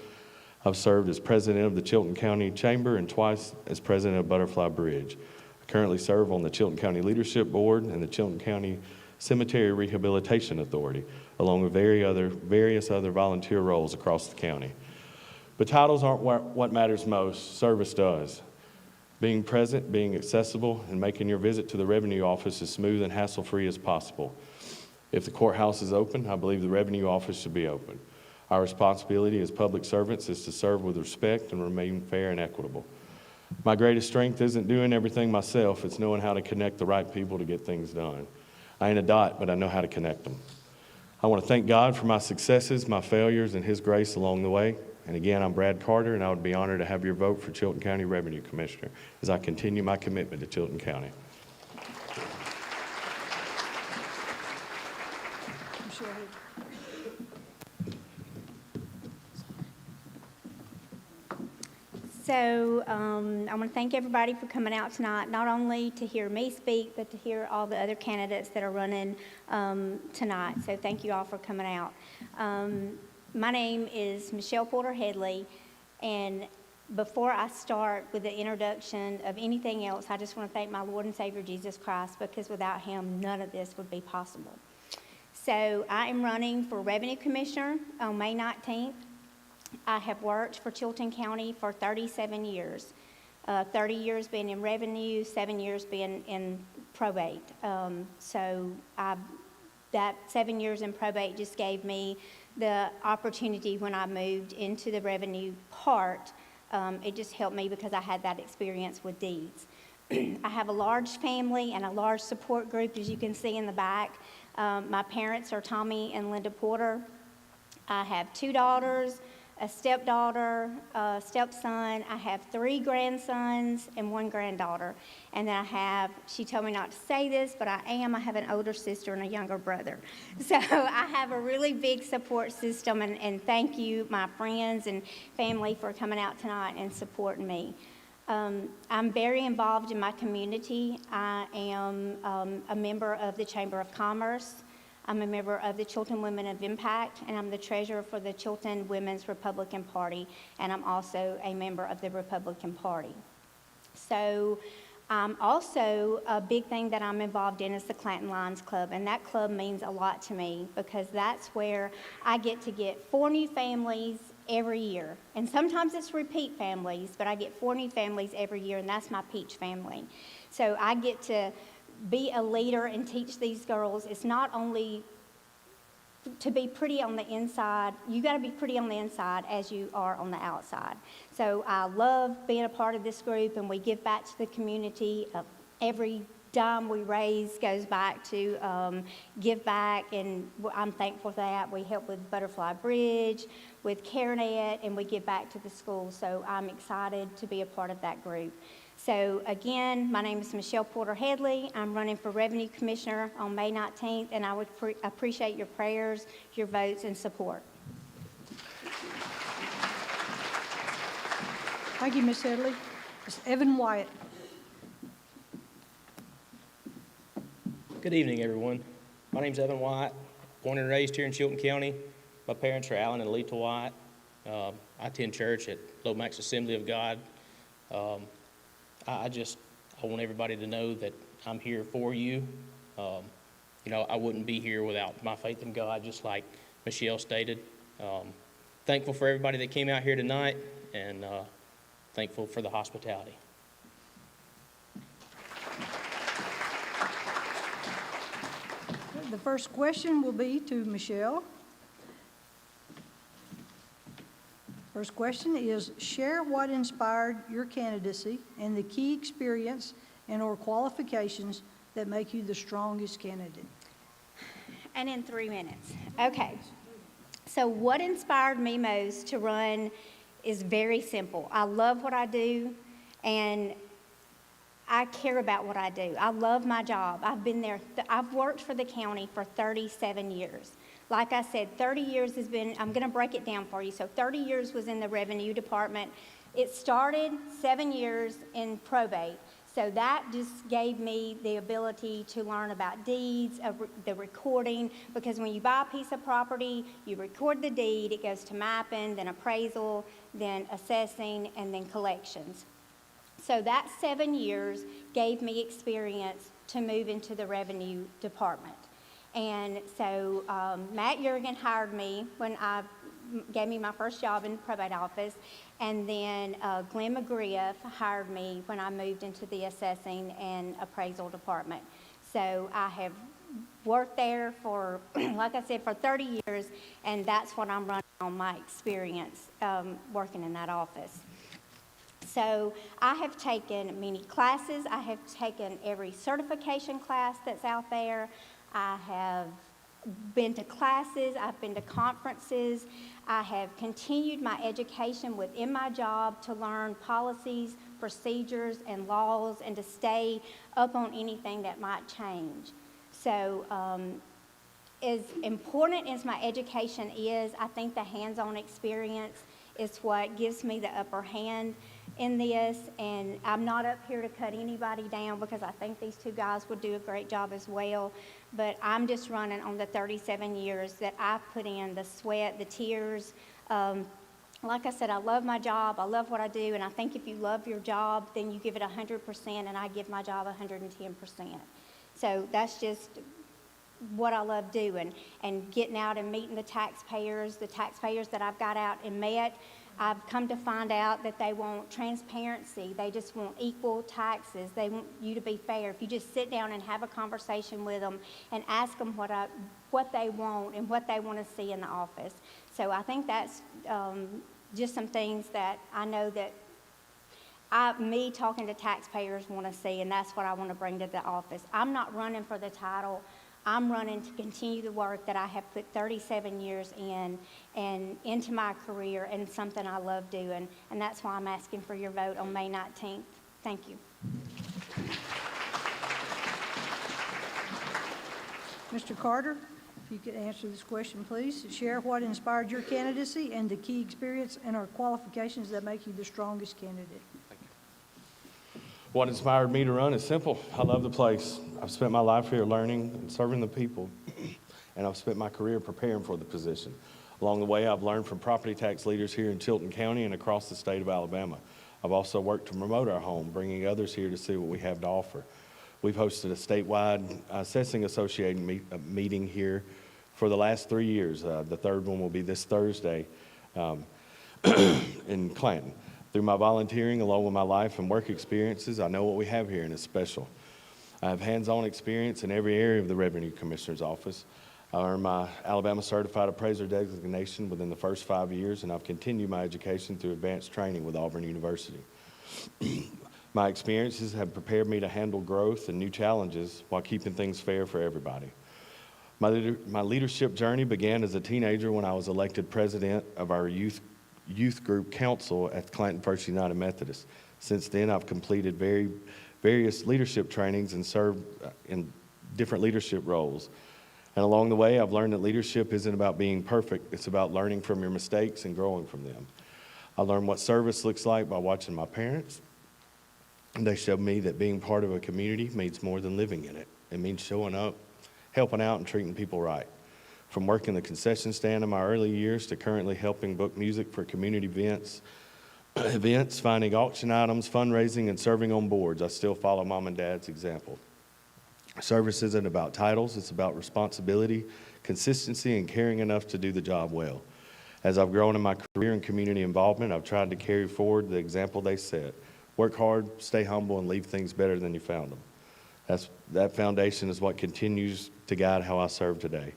I've served as president of the Chilton County Chamber and twice as president of Butterfly Bridge. I currently serve on the Chilton County Leadership Board and the Chilton County Cemetery Rehabilitation Authority, along with various other volunteer roles across the county. But titles aren't what matters most. Service does. Being present, being accessible, and making your visit to the Revenue Office as smooth and hassle-free as possible. If the courthouse is open, I believe the Revenue Office should be open. Our responsibility as public servants is to serve with respect and remain fair and equitable. My greatest strength isn't doing everything myself, it's knowing how to connect the right people to get things done. I ain't a dot, but I know how to connect them. I want to thank God for my successes, my failures, and His grace along the way. And again, I'm Brad Carter, and I would be honored to have your vote for Chilton County Revenue Commissioner as I continue my commitment to Chilton County. So I want to thank everybody for coming out tonight, not only to hear me speak, but to hear all the other candidates that are running tonight. So thank you all for coming out. My name is Michelle Porter Headley, and before I start with the introduction of anything else, I just want to thank my Lord and Savior Jesus Christ, because without Him, none of this would be possible. So I am running for Revenue Commissioner on May 19th. I have worked for Chilton County for 37 years, 30 years being in revenue, 7 years being in probate. That 7 years in probate just gave me the opportunity when I moved into the revenue part. It just helped me because I had that experience with deeds. I have a large family and a large support group, as you can see in the back. My parents are Tommy and Linda Porter. I have 2 daughters, a stepdaughter, a stepson. I have 3 grandsons and 1 granddaughter. And then she told me not to say this, but I have an older sister and a younger brother. So I have a really big support system, and thank you, my friends and family, for coming out tonight and supporting me. I'm very involved in my community. I am a member of the Chamber of Commerce. I'm a member of the Chilton Women of Impact, and I'm the treasurer for the Chilton Women's Republican Party, and I'm also a member of the Republican Party. So also a big thing that I'm involved in is the Clanton Lions Club, and that club means a lot to me because that's where I get 4 new families every year. And sometimes it's repeat families, but I get 4 new families every year, and that's my Peach family. So I get to be a leader and teach these girls. It's not only to be pretty on the inside, you got to be pretty on the inside as you are on the outside. So I love being a part of this group, and we give back to the community. Every dime we raise goes back to give back, and I'm thankful for that. We help with Butterfly Bridge, with CareNet, and we give back to the school. So I'm excited to be a part of that group. So again, my name is Michelle Porter Headley. I'm running for Revenue Commissioner on May 19th, and I would appreciate your prayers, your votes, and support. Thank you, Ms. Headley. Mr. Evan Wyatt. Good evening, everyone. My name's Evan Wyatt, born and raised here in Chilton County. My parents are Alan and Lita Wyatt. I attend church at Lomax Assembly of God. I want everybody to know that I'm here for you. I wouldn't be here without my faith in God, just like Michelle stated. Thankful for everybody that came out here tonight, and thankful for the hospitality. The first question will be to Michelle. First question is, share what inspired your candidacy and the key experience and or qualifications that make you the strongest candidate. And in 3 minutes. Okay. So what inspired me most to run is very simple. I love what I do, and I care about what I do. I love my job. I've been there. I've worked for the county for 37 years. Like I said, 30 years has been, I'm going to break it down for you. So 30 years was in the revenue department. It started 7 years in probate. So that just gave me the ability to learn about deeds, the recording, because when you buy a piece of property, you record the deed, it goes to mapping, then appraisal, then assessing, and then collections. So that 7 years gave me experience to move into the revenue department. And so Matt Yergin hired me when gave me my first job in the probate office, and then Glenn McGriff hired me when I moved into the assessing and appraisal department. So I have worked there for, like I said, for 30 years, and that's what I'm running on my experience working in that office. So I have taken many classes. I have taken every certification class that's out there. I have been to classes, I've been to conferences. I have continued my education within my job to learn policies, procedures, and laws, and to stay up on anything that might change. So as important as my education is, I think the hands-on experience is what gives me the upper hand in this, and I'm not up here to cut anybody down because I think these two guys would do a great job as well, but I'm just running on the 37 years that I've put in, the sweat, the tears. Like I said, I love my job, I love what I do, and I think if you love your job, then you give it 100%, and I give my job 110%. So that's just what I love doing, and getting out and meeting the taxpayers that I've got out and met. I've come to find out that they want transparency. They just want equal taxes. They want you to be fair. If you just sit down and have a conversation with them and ask them what they want and what they want to see in the office. So I think that's just some things that I know that me talking to taxpayers want to see, and that's what I want to bring to the office. I'm not running for the title. I'm running to continue the work that I have put 37 years in and into my career, and something I love doing, and that's why I'm asking for your vote on May 19th. Thank you. Mr. Carter, if you could answer this question, please. Share what inspired your candidacy and the key experience and or qualifications that make you the strongest candidate. What inspired me to run is simple. I love the place. I've spent my life here learning and serving the people, and I've spent my career preparing for the position. Along the way, I've learned from property tax leaders here in Chilton County and across the state of Alabama. I've also worked to promote our home, bringing others here to see what we have to offer. We've hosted a statewide assessing association meeting here for the last 3 years. The third one will be this Thursday in Clanton. Through my volunteering, along with my life and work experiences, I know what we have here, and it's special. I have hands-on experience in every area of the Revenue Commissioner's office. I earned my Alabama Certified Appraiser designation within the first 5 years, and I've continued my education through advanced training with Auburn University. My experiences have prepared me to handle growth and new challenges while keeping things fair for everybody. My leadership journey began as a teenager when I was elected president of our youth group council at Clanton First United Methodist. Since then, I've completed various leadership trainings and served in different leadership roles. And along the way, I've learned that leadership isn't about being perfect. It's about learning from your mistakes and growing from them. I learned what service looks like by watching my parents. And they showed me that being part of a community means more than living in it. It means showing up, helping out, and treating people right. From working the concession stand in my early years to currently helping book music for community events, finding auction items, fundraising, and serving on boards, I still follow Mom and Dad's example. Service isn't about titles, it's about responsibility, consistency, and caring enough to do the job well. As I've grown in my career and community involvement, I've tried to carry forward the example they set. Work hard, stay humble, and leave things better than you found them. That foundation is what continues to guide how I serve today.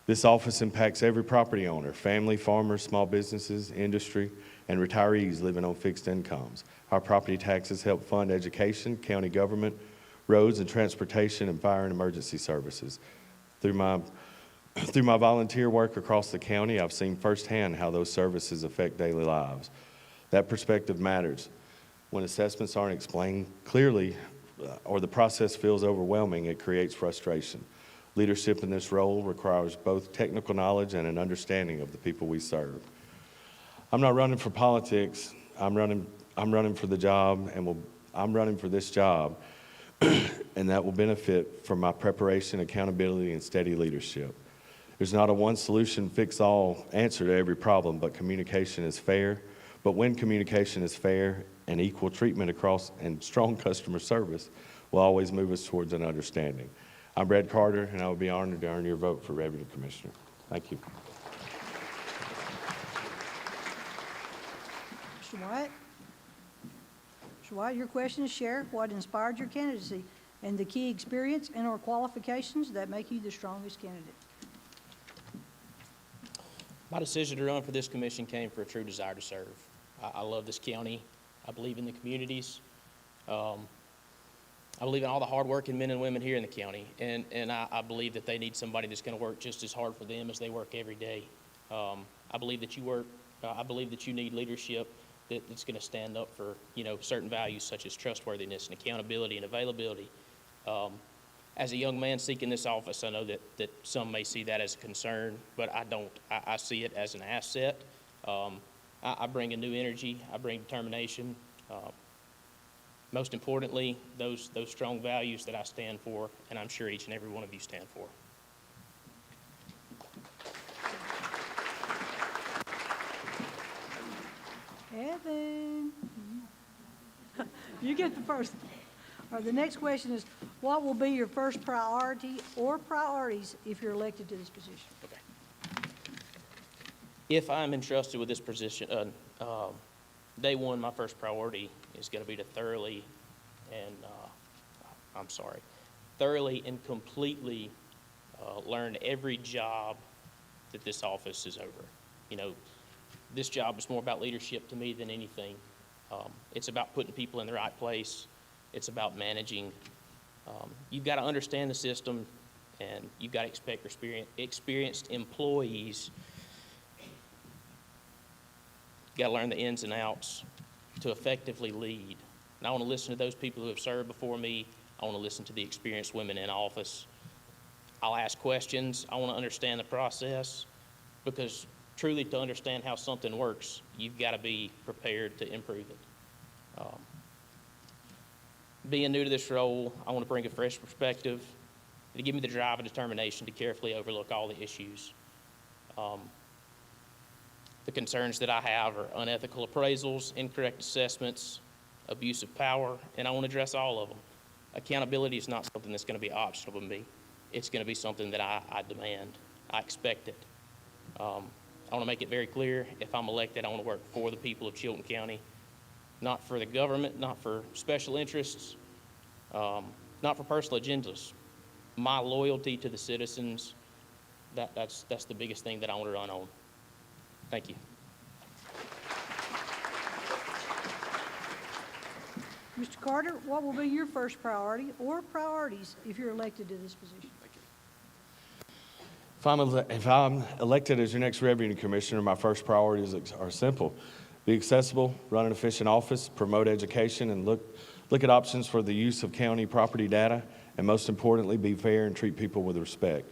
This office impacts every property owner, family, farmers, small businesses, industry, and retirees living on fixed incomes. Our property taxes help fund education, county government, roads and transportation, and fire and emergency services. Through my volunteer work across the county, I've seen firsthand how those services affect daily lives. That perspective matters. When assessments aren't explained clearly or the process feels overwhelming, it creates frustration. Leadership in this role requires both technical knowledge and an understanding of the people we serve. I'm not running for politics. I'm running for the job, and I'm running for this job, and that will benefit from my preparation, accountability, and steady leadership. There's not a one-solution-fix-all answer to every problem, but communication is fair, but when communication is fair and equal treatment across and strong customer service will always move us towards an understanding. I'm Brad Carter, and I would be honored to earn your vote for Revenue Commissioner. Thank you. Mr. White? Mr. White, your question is share what inspired your candidacy and the key experience and or qualifications that make you the strongest candidate. My decision to run for this commission came for a true desire to serve. I love this county. I believe in the communities. I believe in all the hardworking men and women here in the county, and I believe that they need somebody that's going to work just as hard for them as they work every day. I believe that you need leadership that's going to stand up for certain values such as trustworthiness and accountability and availability. As a young man seeking this office, I know that some may see that as a concern, but I don't. I see it as an asset. I bring a new energy. I bring determination. Most importantly, those strong values that I stand for, and I'm sure each and every one of you stand for. Evan, you get the first. The next question is, what will be your first priority or priorities if you're elected to this position? Okay. If I'm entrusted with this position, day one, my first priority is going to be to thoroughly and completely learn every job that this office is over. This job is more about leadership to me than anything. It's about putting people in the right place. It's about managing. You've got to understand the system, and you've got to expect experienced employees. You've got to learn the ins and outs to effectively lead. And I want to listen to those people who have served before me. I want to listen to the experienced women in office. I'll ask questions. I want to understand the process, because truly to understand how something works, you've got to be prepared to improve it. Being new to this role, I want to bring a fresh perspective to give me the drive and determination to carefully overlook all the issues. The concerns that I have are unethical appraisals, incorrect assessments, abuse of power, and I want to address all of them. Accountability is not something that's going to be optional to me. It's going to be something that I demand. I expect it. I want to make it very clear, if I'm elected, I want to work for the people of Chilton County, not for the government, not for special interests, not for personal agendas. My loyalty to the citizens, that's the biggest thing that I want to run on. Thank you. Mr. Carter, what will be your first priority or priorities if you're elected to this position? If I'm elected as your next Revenue Commissioner, my first priorities are simple. Be accessible, run an efficient office, promote education, and look at options for the use of county property data, and most importantly, be fair and treat people with respect.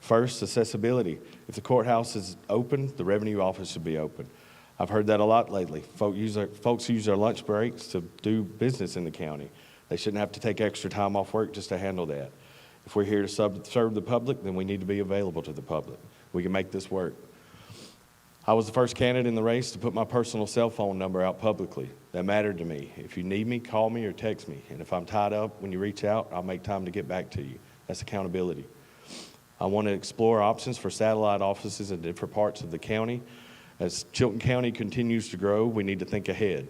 First, accessibility. If the courthouse is open, the revenue office should be open. I've heard that a lot lately. Folks use their lunch breaks to do business in the county. They shouldn't have to take extra time off work just to handle that. If we're here to serve the public, then we need to be available to the public. We can make this work. I was the first candidate in the race to put my personal cell phone number out publicly. That mattered to me. If you need me, call me or text me. And if I'm tied up when you reach out, I'll make time to get back to you. That's accountability. I want to explore options for satellite offices in different parts of the county. As Chilton County continues to grow, we need to think ahead.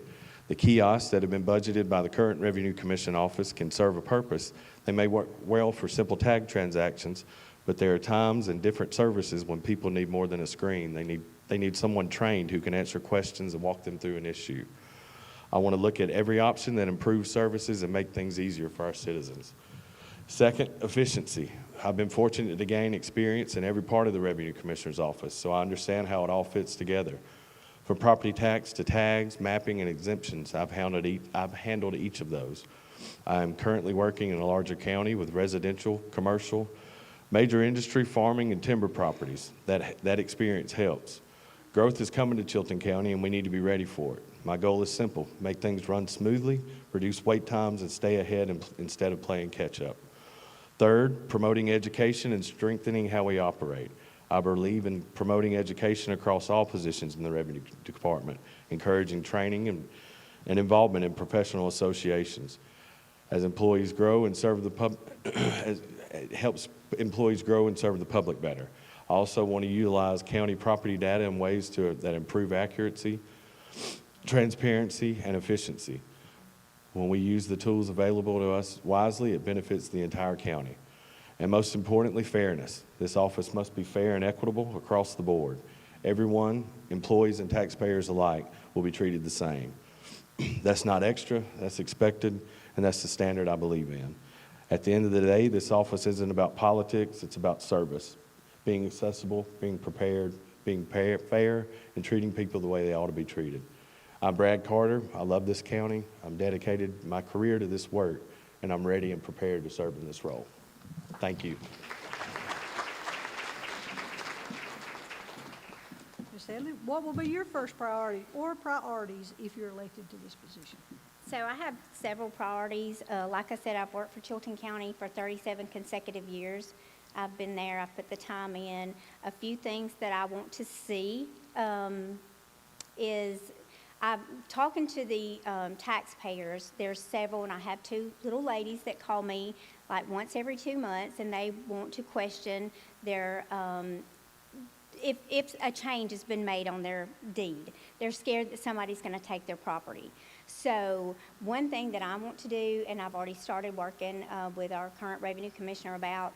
The kiosks that have been budgeted by the current Revenue Commission office can serve a purpose. They may work well for simple tag transactions, but there are times and different services when people need more than a screen. They need someone trained who can answer questions and walk them through an issue. I want to look at every option that improves services and make things easier for our citizens. Second, efficiency. I've been fortunate to gain experience in every part of the Revenue Commissioner's office, so I understand how it all fits together. From property tax to tags, mapping, and exemptions, I've handled each of those. I am currently working in a larger county with residential, commercial, major industry, farming, and timber properties. That experience helps. Growth is coming to Chilton County, and we need to be ready for it. My goal is simple: make things run smoothly, reduce wait times, and stay ahead instead of playing catch-up. Third, promoting education and strengthening how we operate. I believe in promoting education across all positions in the Revenue Department, encouraging training and involvement in professional associations. As employees grow and serve the it helps employees grow and serve the public better. I also want to utilize county property data in ways that improve accuracy, transparency, and efficiency. When we use the tools available to us wisely, it benefits the entire county. And most importantly, fairness. This office must be fair and equitable across the board. Everyone, employees and taxpayers alike, will be treated the same. That's not extra, that's expected, and that's the standard I believe in. At the end of the day, this office isn't about politics, it's about service. Being accessible, being prepared, being fair, and treating people the way they ought to be treated. I'm Brad Carter. I love this county. I'm dedicated my career to this work, and I'm ready and prepared to serve in this role. Thank you. Ms. Headley, what will be your first priority or priorities if you're elected to this position? So I have several priorities. Like I said, I've worked for Chilton County for 37 consecutive years. I've been there, I've put the time in. A few things that I want to see is I'm talking to the taxpayers. There's several, and I have two little ladies that call me like once every 2 months, and they want to question their if a change has been made on their deed. They're scared that somebody's going to take their property. So one thing that I want to do, and I've already started working with our current revenue commissioner about,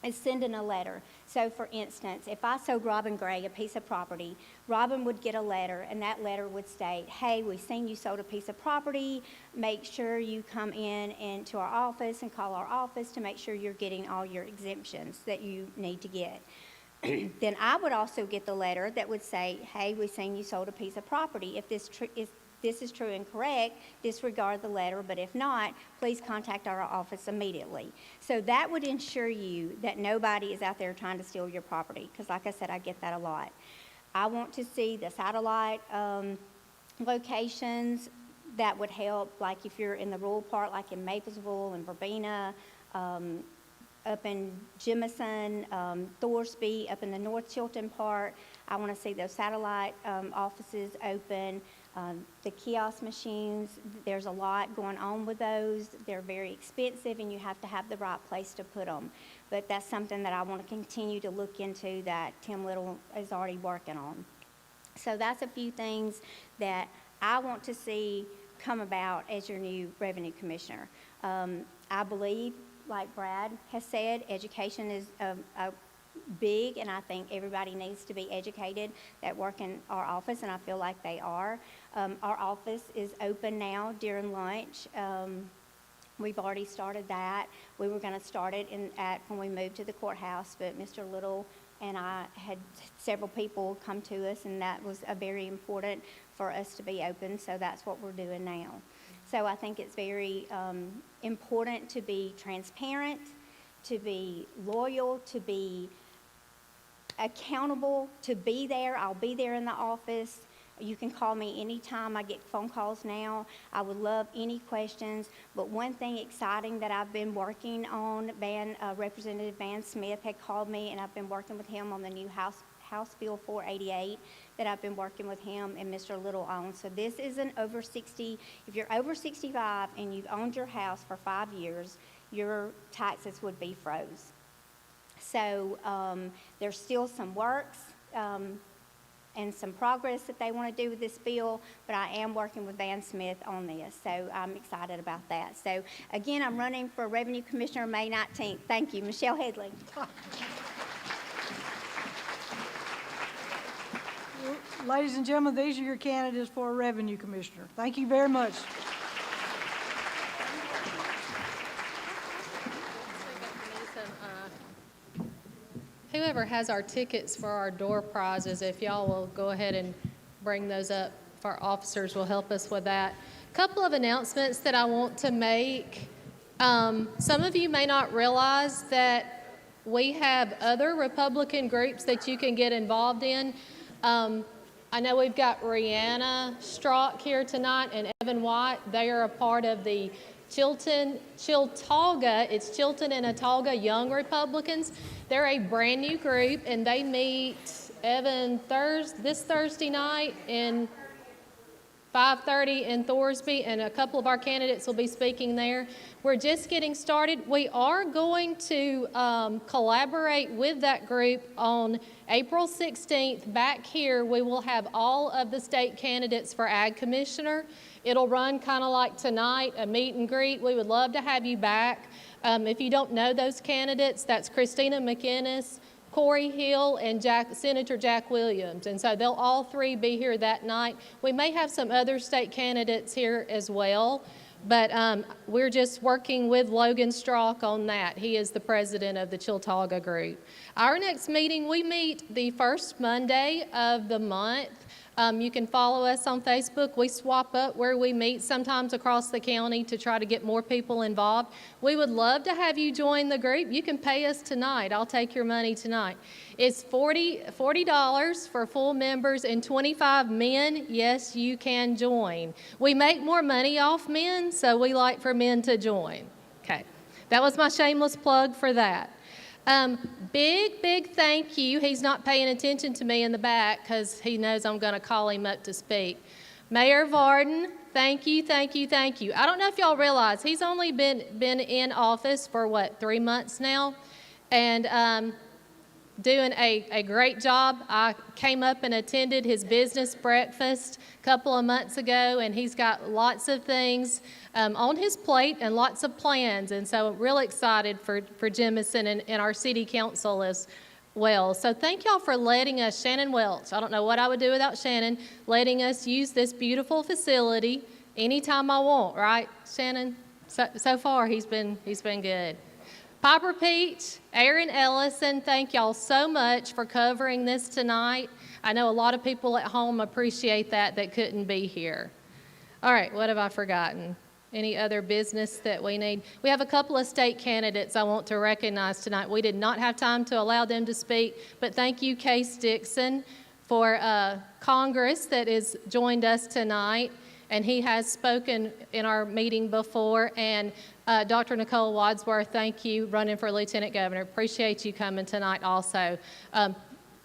is sending a letter. So for instance, if I sold Robin Gray a piece of property, Robin would get a letter, and that letter would state, hey, we've seen you sold a piece of property. Make sure you come in to our office and call our office to make sure you're getting all your exemptions that you need to get. Then I would also get the letter that would say, hey, we've seen you sold a piece of property. If this is true and correct, disregard the letter, but if not, please contact our office immediately. So that would ensure you that nobody is out there trying to steal your property, because like I said, I get that a lot. I want to see the satellite locations that would help, like if you're in the rural part, like in Maplesville and Verbena, up in Jemison, Thorsby, up in the North Chilton part. I want to see those satellite offices open. The kiosk machines, there's a lot going on with those. They're very expensive, and you have to have the right place to put them. But that's something that I want to continue to look into that Tim Little is already working on. So that's a few things that I want to see come about as your new revenue commissioner. I believe, like Brad has said, education is big, and I think everybody needs to be educated that work in our office, and I feel like they are. Our office is open now during lunch. We've already started that. We were going to start it when we moved to the courthouse, but Mr. Little and I had several people come to us, and that was very important for us to be open, so that's what we're doing now. So I think it's very important to be transparent, to be loyal, to be accountable, to be there. I'll be there in the office. You can call me anytime. I get phone calls now. I would love any questions. But one thing exciting that I've been working on, Representative Van Smith had called me, and I've been working with him on the new House Bill 488 that I've been working with him and Mr. Little on. So this is an over 60, if you're over 65 and you've owned your house for 5 years, your taxes would be froze. So there's still some works and some progress that they want to do with this bill, but I am working with Van Smith on this, so I'm excited about that. So again, I'm running for Revenue Commissioner May 19th. Thank you. Michelle Headley. Ladies and gentlemen, these are your candidates for a Revenue Commissioner. Thank you very much. Whoever has our tickets for our door prizes, if y'all will go ahead and bring those up, if our officers will help us with that. A couple of announcements that I want to make. Some of you may not realize that we have other Republican groups that you can get involved in. I know we've got Rihanna Strzok here tonight and Evan White. They are a part of the Chilton and Atauga Young Republicans. They're a brand new group, and they meet, Evan, this Thursday night in 5:30 in Thorsby, and a couple of our candidates will be speaking there. We're just getting started. We are going to collaborate with that group on April 16th. Back here, we will have all of the state candidates for Ag Commissioner. It'll run kind of like tonight, a meet and greet. We would love to have you back. If you don't know those candidates, that's Christina McInnes, Corey Hill, and Senator Jack Williams. And so they'll all three be here that night. We may have some other state candidates here as well, but we're just working with Logan Strock on that. He is the president of the Chiltagah group. Our next meeting, we meet the first Monday of the month. You can follow us on Facebook. We swap up where we meet sometimes across the county to try to get more people involved. We would love to have you join the group. You can pay us tonight. I'll take your money tonight. It's $40 for full members and 25 men. Yes, you can join. We make more money off men, so we like for men to join. Okay, that was my shameless plug for that. Big thank you. He's not paying attention to me in the back because he knows I'm going to call him up to speak. Mayor Varden, thank you. I don't know if y'all realize he's only been in office for 3 months now, and doing a great job. I came up and attended his business breakfast a couple of months ago, and he's got lots of things on his plate and lots of plans, and so I'm really excited for Jemison and our city council as well. So thank y'all for letting us, Shannon Welch, I don't know what I would do without Shannon, letting us use this beautiful facility anytime I want, right, Shannon? So far he's been good. Piper Peach, Aaron Ellison, thank y'all so much for covering this tonight. I know a lot of people at home appreciate that couldn't be here. All right, what have I forgotten? Any other business that we need? We have a couple of state candidates I want to recognize tonight. We did not have time to allow them to speak, but thank you, Case Dixon, for Congress that has joined us tonight. And he has spoken in our meeting before. And Dr. Nicole Wadsworth, thank you, running for Lieutenant Governor. Appreciate you coming tonight also.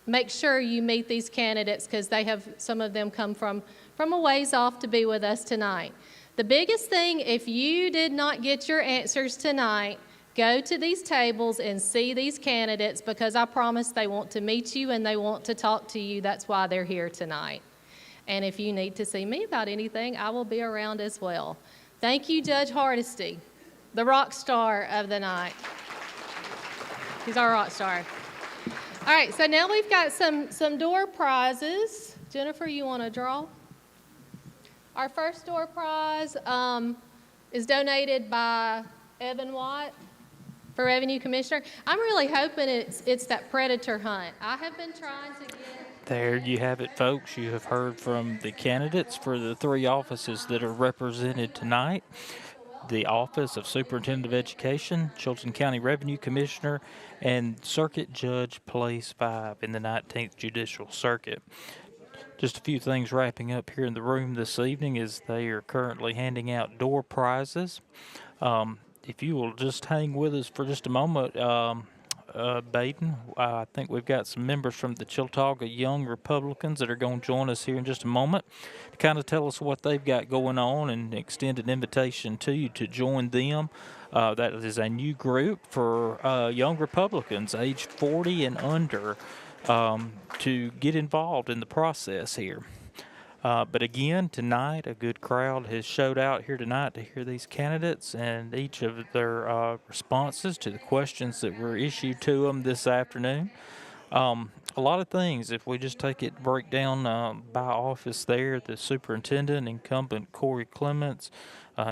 Make sure you meet these candidates because some of them come from a ways off to be with us tonight. The biggest thing, if you did not get your answers tonight, go to these tables and see these candidates because I promise they want to meet you and they want to talk to you. That's why they're here tonight. And if you need to see me about anything, I will be around as well. Thank you, Judge Hardesty, the rock star of the night. He's our rock star. All right, so now we've got some door prizes. Jennifer, you want to draw? Our first door prize is donated by Evan Watt for Revenue Commissioner. I'm really hoping it's that predator hunt. I have been trying to get... There you have it, folks. You have heard from the candidates for the 3 offices that are represented tonight. The Office of Superintendent of Education, Chilton County Revenue Commissioner, and Circuit Judge Place 5 in the 19th Judicial Circuit. Just a few things wrapping up here in the room this evening as they are currently handing out door prizes. If you will just hang with us for just a moment, Baden, I think we've got some members from the Chiltagah Young Republicans that are going to join us here in just a moment to kind of tell us what they've got going on and extend an invitation to you to join them. That is a new group for young Republicans aged 40 and under to get involved in the process here. But again, tonight, a good crowd has showed out here tonight to hear these candidates and each of their responses to the questions that were issued to them this afternoon. A lot of things, if we just break down by office there, the superintendent, incumbent Corey Clements,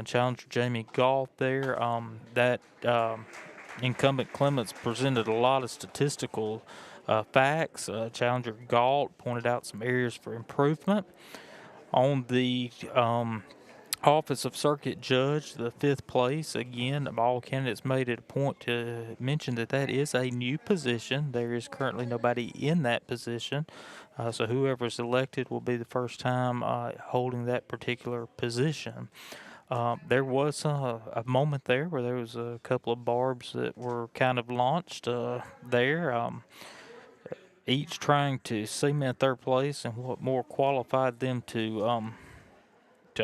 challenger Jamie Galt there, that incumbent Clements presented a lot of statistical facts. Challenger Galt pointed out some areas for improvement. On the Office of Circuit Judge, the 5th place, again, all candidates made it a point to mention that is a new position. There is currently nobody in that position, so whoever is elected will be the first time holding that particular position. There was a moment there where there was a couple of barbs that were kind of launched there, each trying to cement their place and what more qualified them to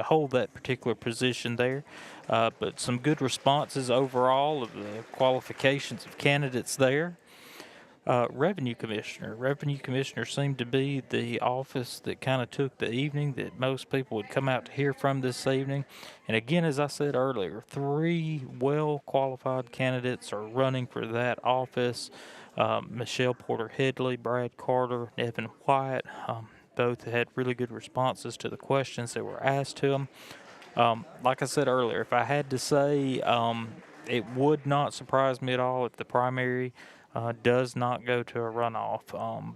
hold that particular position there. But some good responses overall of the qualifications of candidates there. Revenue Commissioner. Revenue Commissioner seemed to be the office that kind of took the evening that most people would come out to hear from this evening. And again, as I said earlier, 3 well-qualified candidates are running for that office. Michelle Porter Headley, Brad Carter, and Evan White. Both had really good responses to the questions that were asked to them. Like I said earlier, if I had to say, it would not surprise me at all if the primary does not go to a runoff,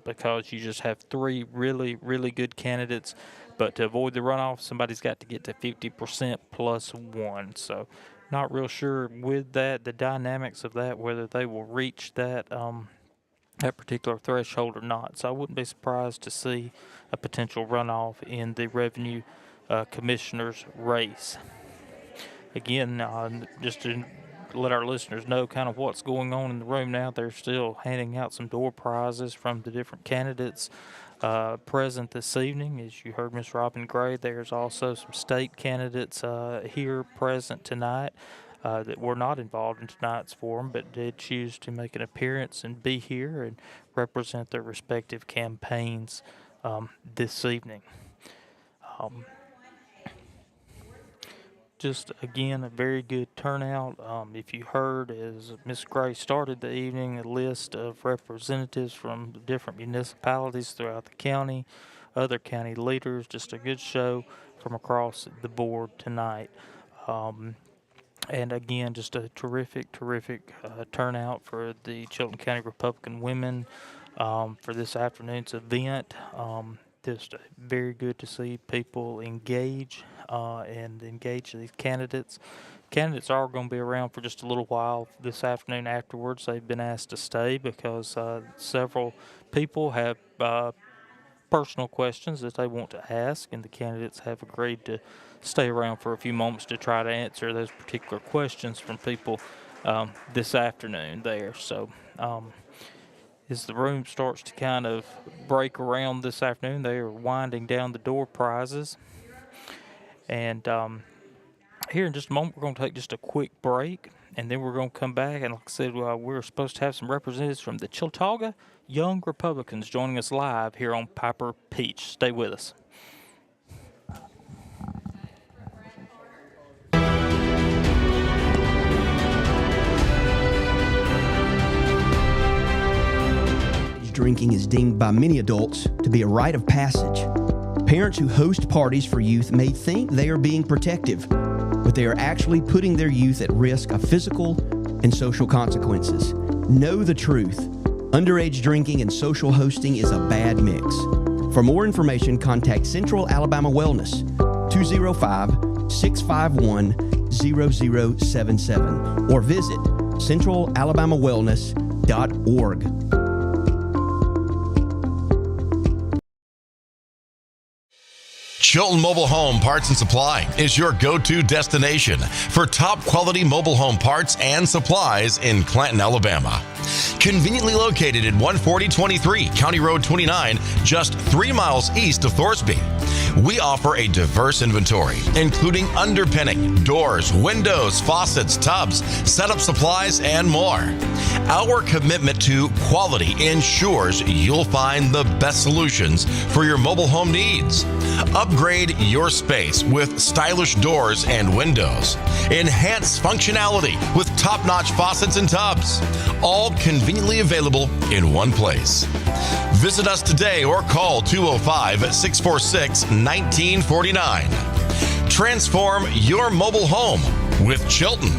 because you just have 3 really, really good candidates. But to avoid the runoff, somebody's got to get to 50% plus 1. So not real sure with that, the dynamics of that, whether they will reach that that particular threshold or not. So I wouldn't be surprised to see a potential runoff in the Revenue Commissioner's race. Again, just to let our listeners know kind of what's going on in the room now, they're still handing out some door prizes from the different candidates present this evening. As you heard Ms. Robin Gray, there's also some state candidates here present tonight that were not involved in tonight's forum, but did choose to make an appearance and be here and represent their respective campaigns this evening. Just again, a very good turnout. If you heard, as Ms. Gray started the evening, a list of representatives from the different municipalities throughout the county, other county leaders, just a good show from across the board tonight. And again, just a terrific turnout for the Chilton County Republican women for this afternoon's event. Just very good to see people engage and engage these candidates. Candidates are going to be around for just a little while this afternoon afterwards. They've been asked to stay because several people have personal questions that they want to ask, and the candidates have agreed to stay around for a few moments to try to answer those particular questions from people this afternoon there. So as the room starts to kind of break around this afternoon, they are winding down the door prizes. And here in just a moment, we're going to take just a quick break, and then we're going to come back. And like I said, we're supposed to have some representatives from the Chiltauga Young Republicans joining us live here on Piper Peach. Stay with us. Drinking is deemed by many adults to be a rite of passage. Parents who host parties for youth may think they are being protective, but they are actually putting their youth at risk of physical and social consequences. Know the truth. Underage drinking and social hosting is a bad mix. For more information, contact Central Alabama Wellness, 205-651-0077, or visit centralalabamawellness.org. Chilton Mobile Home Parts and Supply is your go-to destination for top quality mobile home parts and supplies in Clanton, Alabama. Conveniently located at 14023 County Road 29, just 3 miles east of Thorsby. We offer a diverse inventory, including underpinning, doors, windows, faucets, tubs, setup supplies, and more. Our commitment to quality ensures you'll find the best solutions for your mobile home needs. Upgrade your space with stylish doors and windows. Enhance functionality with top-notch faucets and tubs. All conveniently available in one place. Visit us today or call 205-646-1949. Transform your mobile home with Chilton,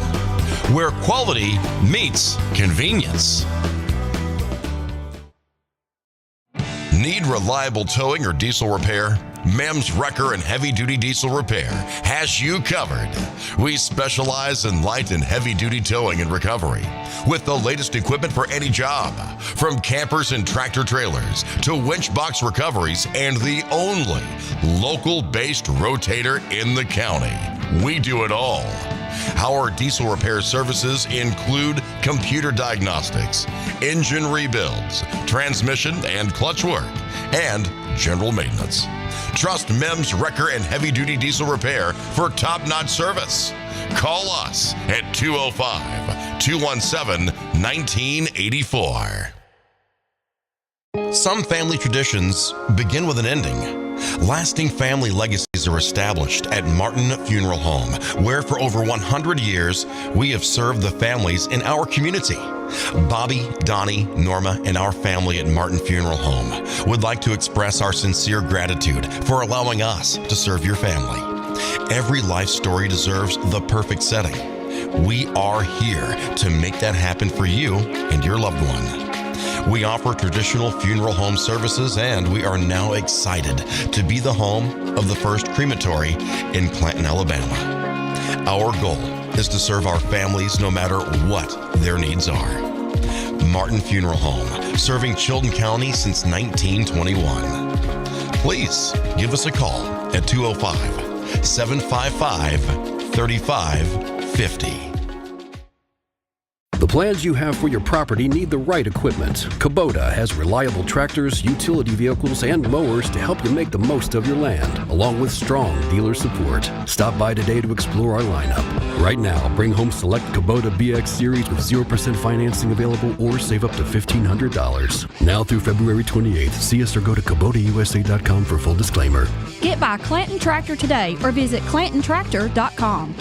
where quality meets convenience. Need reliable towing or diesel repair? MEMS Wrecker and Heavy Duty Diesel Repair has you covered. We specialize in light and heavy duty towing and recovery with the latest equipment for any job, from campers and tractor trailers to winch box recoveries, and the only local based rotator in the county. We do it all. Our diesel repair services include computer diagnostics, engine rebuilds, transmission and clutch work, and general maintenance. Trust MEMS Wrecker and Heavy Duty Diesel Repair for top-notch service. Call us at 205-217-1984. Some family traditions begin with an ending. Lasting family legacies are established at Martin Funeral Home, where for over 100 years, we have served the families in our community. Bobby, Donnie, Norma, and our family at Martin Funeral Home would like to express our sincere gratitude for allowing us to serve your family. Every life story deserves the perfect setting. We are here to make that happen for you and your loved one. We offer traditional funeral home services, and we are now excited to be the home of the first crematory in Clanton, Alabama. Our goal is to serve our families no matter what their needs are. Martin Funeral Home, serving Chilton County since 1921. Please give us a call at 205-755-3550. The plans you have for your property need the right equipment. Kubota has reliable tractors, utility vehicles, and mowers to help you make the most of your land, along with strong dealer support. Stop by today to explore our lineup. Right now, bring home select Kubota BX Series with 0% financing available or save up to $1,500. Now through February 28th, see us or go to KubotaUSA.com for full disclaimer. Get by Clanton Tractor today or visit ClantonTractor.com.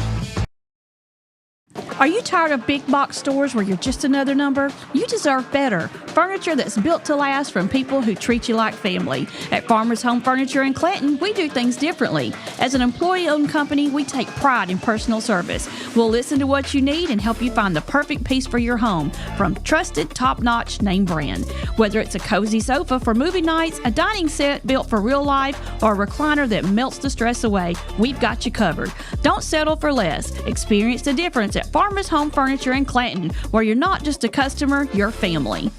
Are you tired of big box stores where you're just another number? You deserve better. Furniture that's built to last from people who treat you like family. At Farmers Home Furniture in Clanton, we do things differently. As an employee-owned company, we take pride in personal service. We'll listen to what you need and help you find the perfect piece for your home from trusted, top-notch name brand. Whether it's a cozy sofa for movie nights, a dining set built for real life, or a recliner that melts the stress away, we've got you covered. Don't settle for less. Experience the difference at Farmers Home Furniture in Clanton, where you're not just a customer, you're family.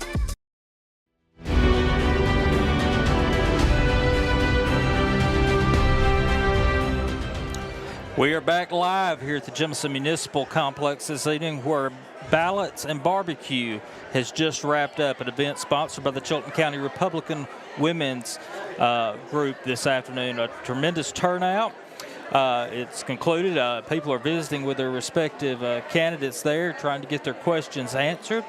We are back live here at the Jemison Municipal Complex this evening, where Ballots and BBQ has just wrapped up, an event sponsored by the Chilton County Republican Women's Group this afternoon. A tremendous turnout. It's concluded. People are visiting with their respective candidates there, trying to get their questions answered.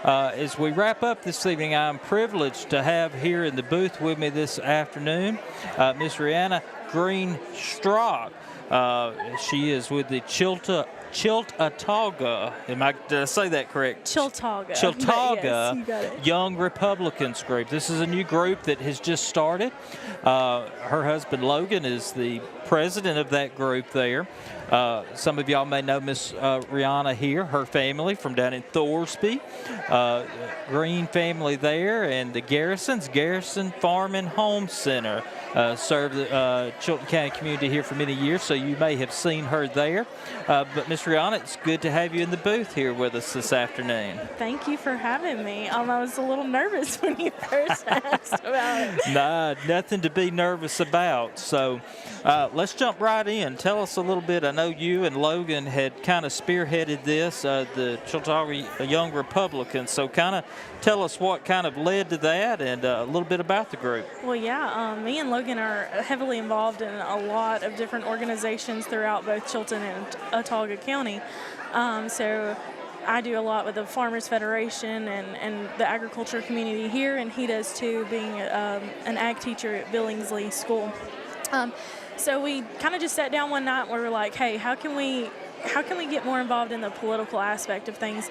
As we wrap up this evening, I'm privileged to have here in the booth with me this afternoon Miss Rihanna Green-Strock. She is with the Chiltauga. Did I say that correct? Chiltauga. Chiltauga yes, you got it. Young Republicans group. This is a new group that has just started. Her husband Logan is the president of that group there. Some of y'all may know Miss Rihanna here, her family from down in Thorsby. Green family there, and the Garrison Farm and Home Center served the Chilton County community here for many years, so you may have seen her there. But Miss Rihanna, it's good to have you in the booth here with us this afternoon. Thank you for having me. I was a little nervous when you first asked about it. Nah, nothing to be nervous about. So let's jump right in. Tell us a little bit. I know you and Logan had kind of spearheaded this, the Chiltauga Young Republicans. So kind of tell us what kind of led to that and a little bit about the group. Well, yeah, me and Logan are heavily involved in a lot of different organizations throughout both Chilton and Autauga County. So I do a lot with the Farmers Federation and the agriculture community here, and he does too, being an ag teacher at Billingsley School. So we kind of just sat down one night where we were like, hey, how can we get more involved in the political aspect of things?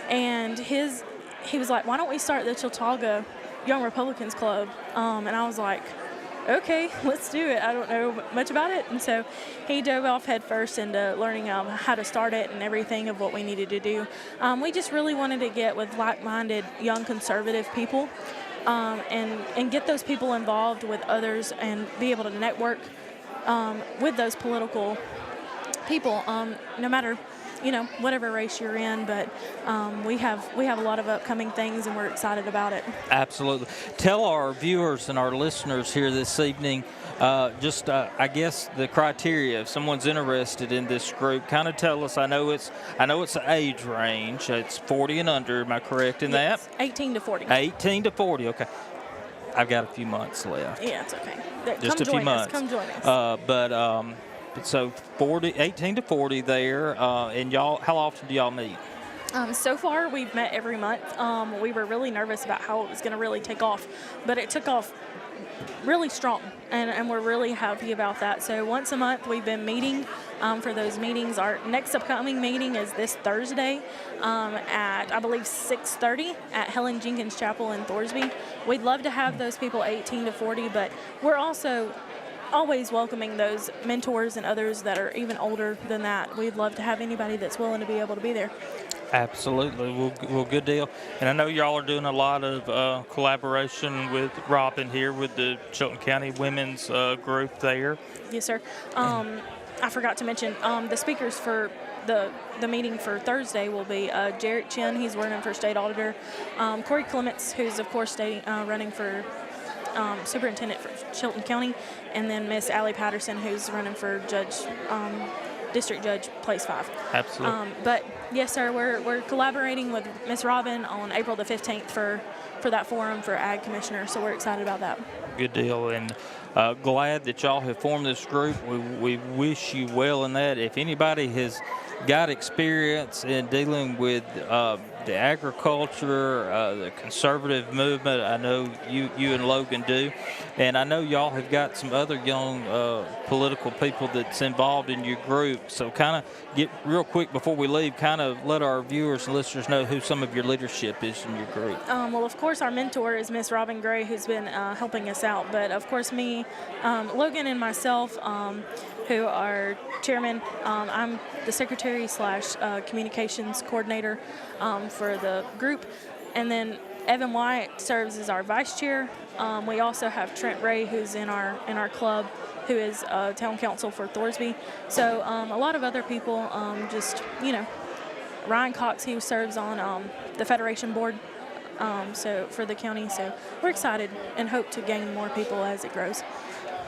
And he was like, why don't we start the Chiltauga Young Republicans Club? And I was like, okay, let's do it. I don't know much about it. And so he dove off head first into learning how to start it and everything of what we needed to do. We just really wanted to get with like-minded young conservative people and get those people involved with others and be able to network with those political people, no matter whatever race you're in. But we have a lot of upcoming things, and we're excited about it. Absolutely. Tell our viewers and our listeners here this evening, I guess the criteria. If someone's interested in this group, kind of tell us. I know it's an age range. It's 40 and under. Am I correct in that? 18 to 40. 18 to 40. Okay. I've got a few months left. Yeah, it's okay. Just a few months. Come join us. So 18 to 40 there, and y'all, how often do y'all meet? So far, we've met every month. We were really nervous about how it was going to really take off, but it took off really strong, and we're really happy about that. So once a month, we've been meeting for those meetings. Our next upcoming meeting is this Thursday at, I believe, 6:30 at Helen Jenkins Chapel in Thorsby. We'd love to have those people 18 to 40, but we're also always welcoming those mentors and others that are even older than that. We'd love to have anybody that's willing to be able to be there. Absolutely. Well, good deal. And I know y'all are doing a lot of collaboration with Robin here with the Chilton County Women's group there. Yes, sir. I forgot to mention the speakers for the meeting for Thursday will be Jarrett Chin, he's running for state auditor, Corey Clements, who's of course running for superintendent for Chilton County, and then Miss Allie Patterson, who's running for district judge, place 5. Absolutely. But yes, sir, we're collaborating with Miss Robin on April the 15th for that forum for Ag Commissioner, so we're excited about that. Good deal, and glad that y'all have formed this group. We wish you well in that. If anybody has got experience in dealing with the agriculture, the conservative movement, I know you and Logan do, and I know y'all have got some other young political people that's involved in your group. So kind of get real quick before we leave, kind of let our viewers and listeners know who some of your leadership is in your group. Well, of course, our mentor is Miss Robin Gray, who's been helping us out. But of course, me, Logan, and myself, who are chairman. I'm the secretary / communications coordinator for the group, and then Evan White serves as our vice chair. We also have Trent Ray, who's in our club, who is town council for Thorsby. So a lot of other people, Ryan Cox, he serves on the Federation board. So for the county, so we're excited and hope to gain more people as it grows.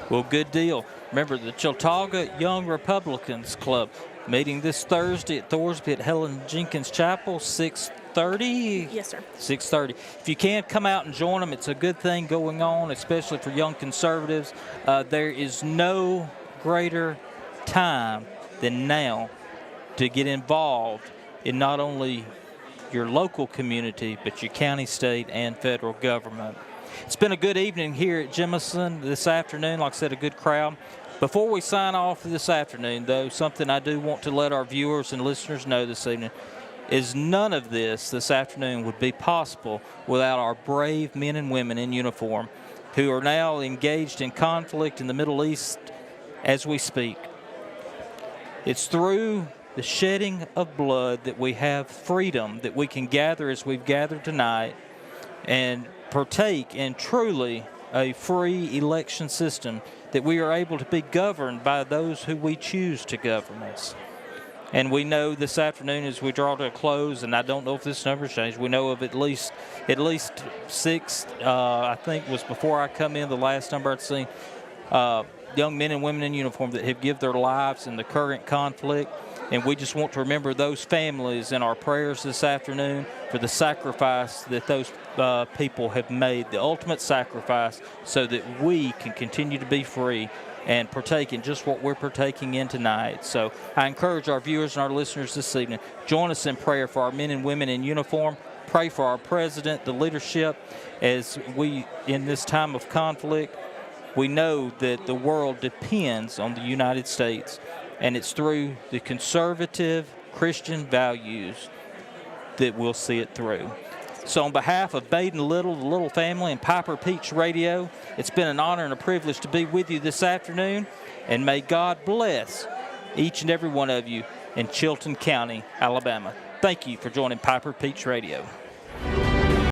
Well, good deal. Remember, the Chiltauga Young Republicans Club meeting this Thursday at Thorsby at Helen Jenkins Chapel, 6:30? Yes, sir. 6:30. If you can, come out and join them. It's a good thing going on, especially for young conservatives. There is no greater time than now to get involved in not only your local community, but your county, state, and federal government. It's been a good evening here at Jemison this afternoon. Like I said, a good crowd. Before we sign off this afternoon, though, something I do want to let our viewers and listeners know this evening is none of this afternoon would be possible without our brave men and women in uniform who are now engaged in conflict in the Middle East as we speak. It's through the shedding of blood that we have freedom, that we can gather as we've gathered tonight and partake in truly a free election system, that we are able to be governed by those who we choose to govern us. And we know this afternoon as we draw to a close, and I don't know if this number's changed, we know of at least 6, I think was before I come in, the last number I'd seen, young men and women in uniform that have given their lives in the current conflict. And we just want to remember those families in our prayers this afternoon for the sacrifice that those people have made, the ultimate sacrifice, so that we can continue to be free and partake in just what we're partaking in tonight. So I encourage our viewers and our listeners this evening, join us in prayer for our men and women in uniform. Pray for our president, the leadership, as we, in this time of conflict, we know that the world depends on the United States. And it's through the conservative Christian values that we'll see it through. So on behalf of Baden Little, the Little family, and Piper Peach Radio, it's been an honor and a privilege to be with you this afternoon. And may God bless each and every one of you in Chilton County, Alabama. Thank you for joining Piper Peach Radio.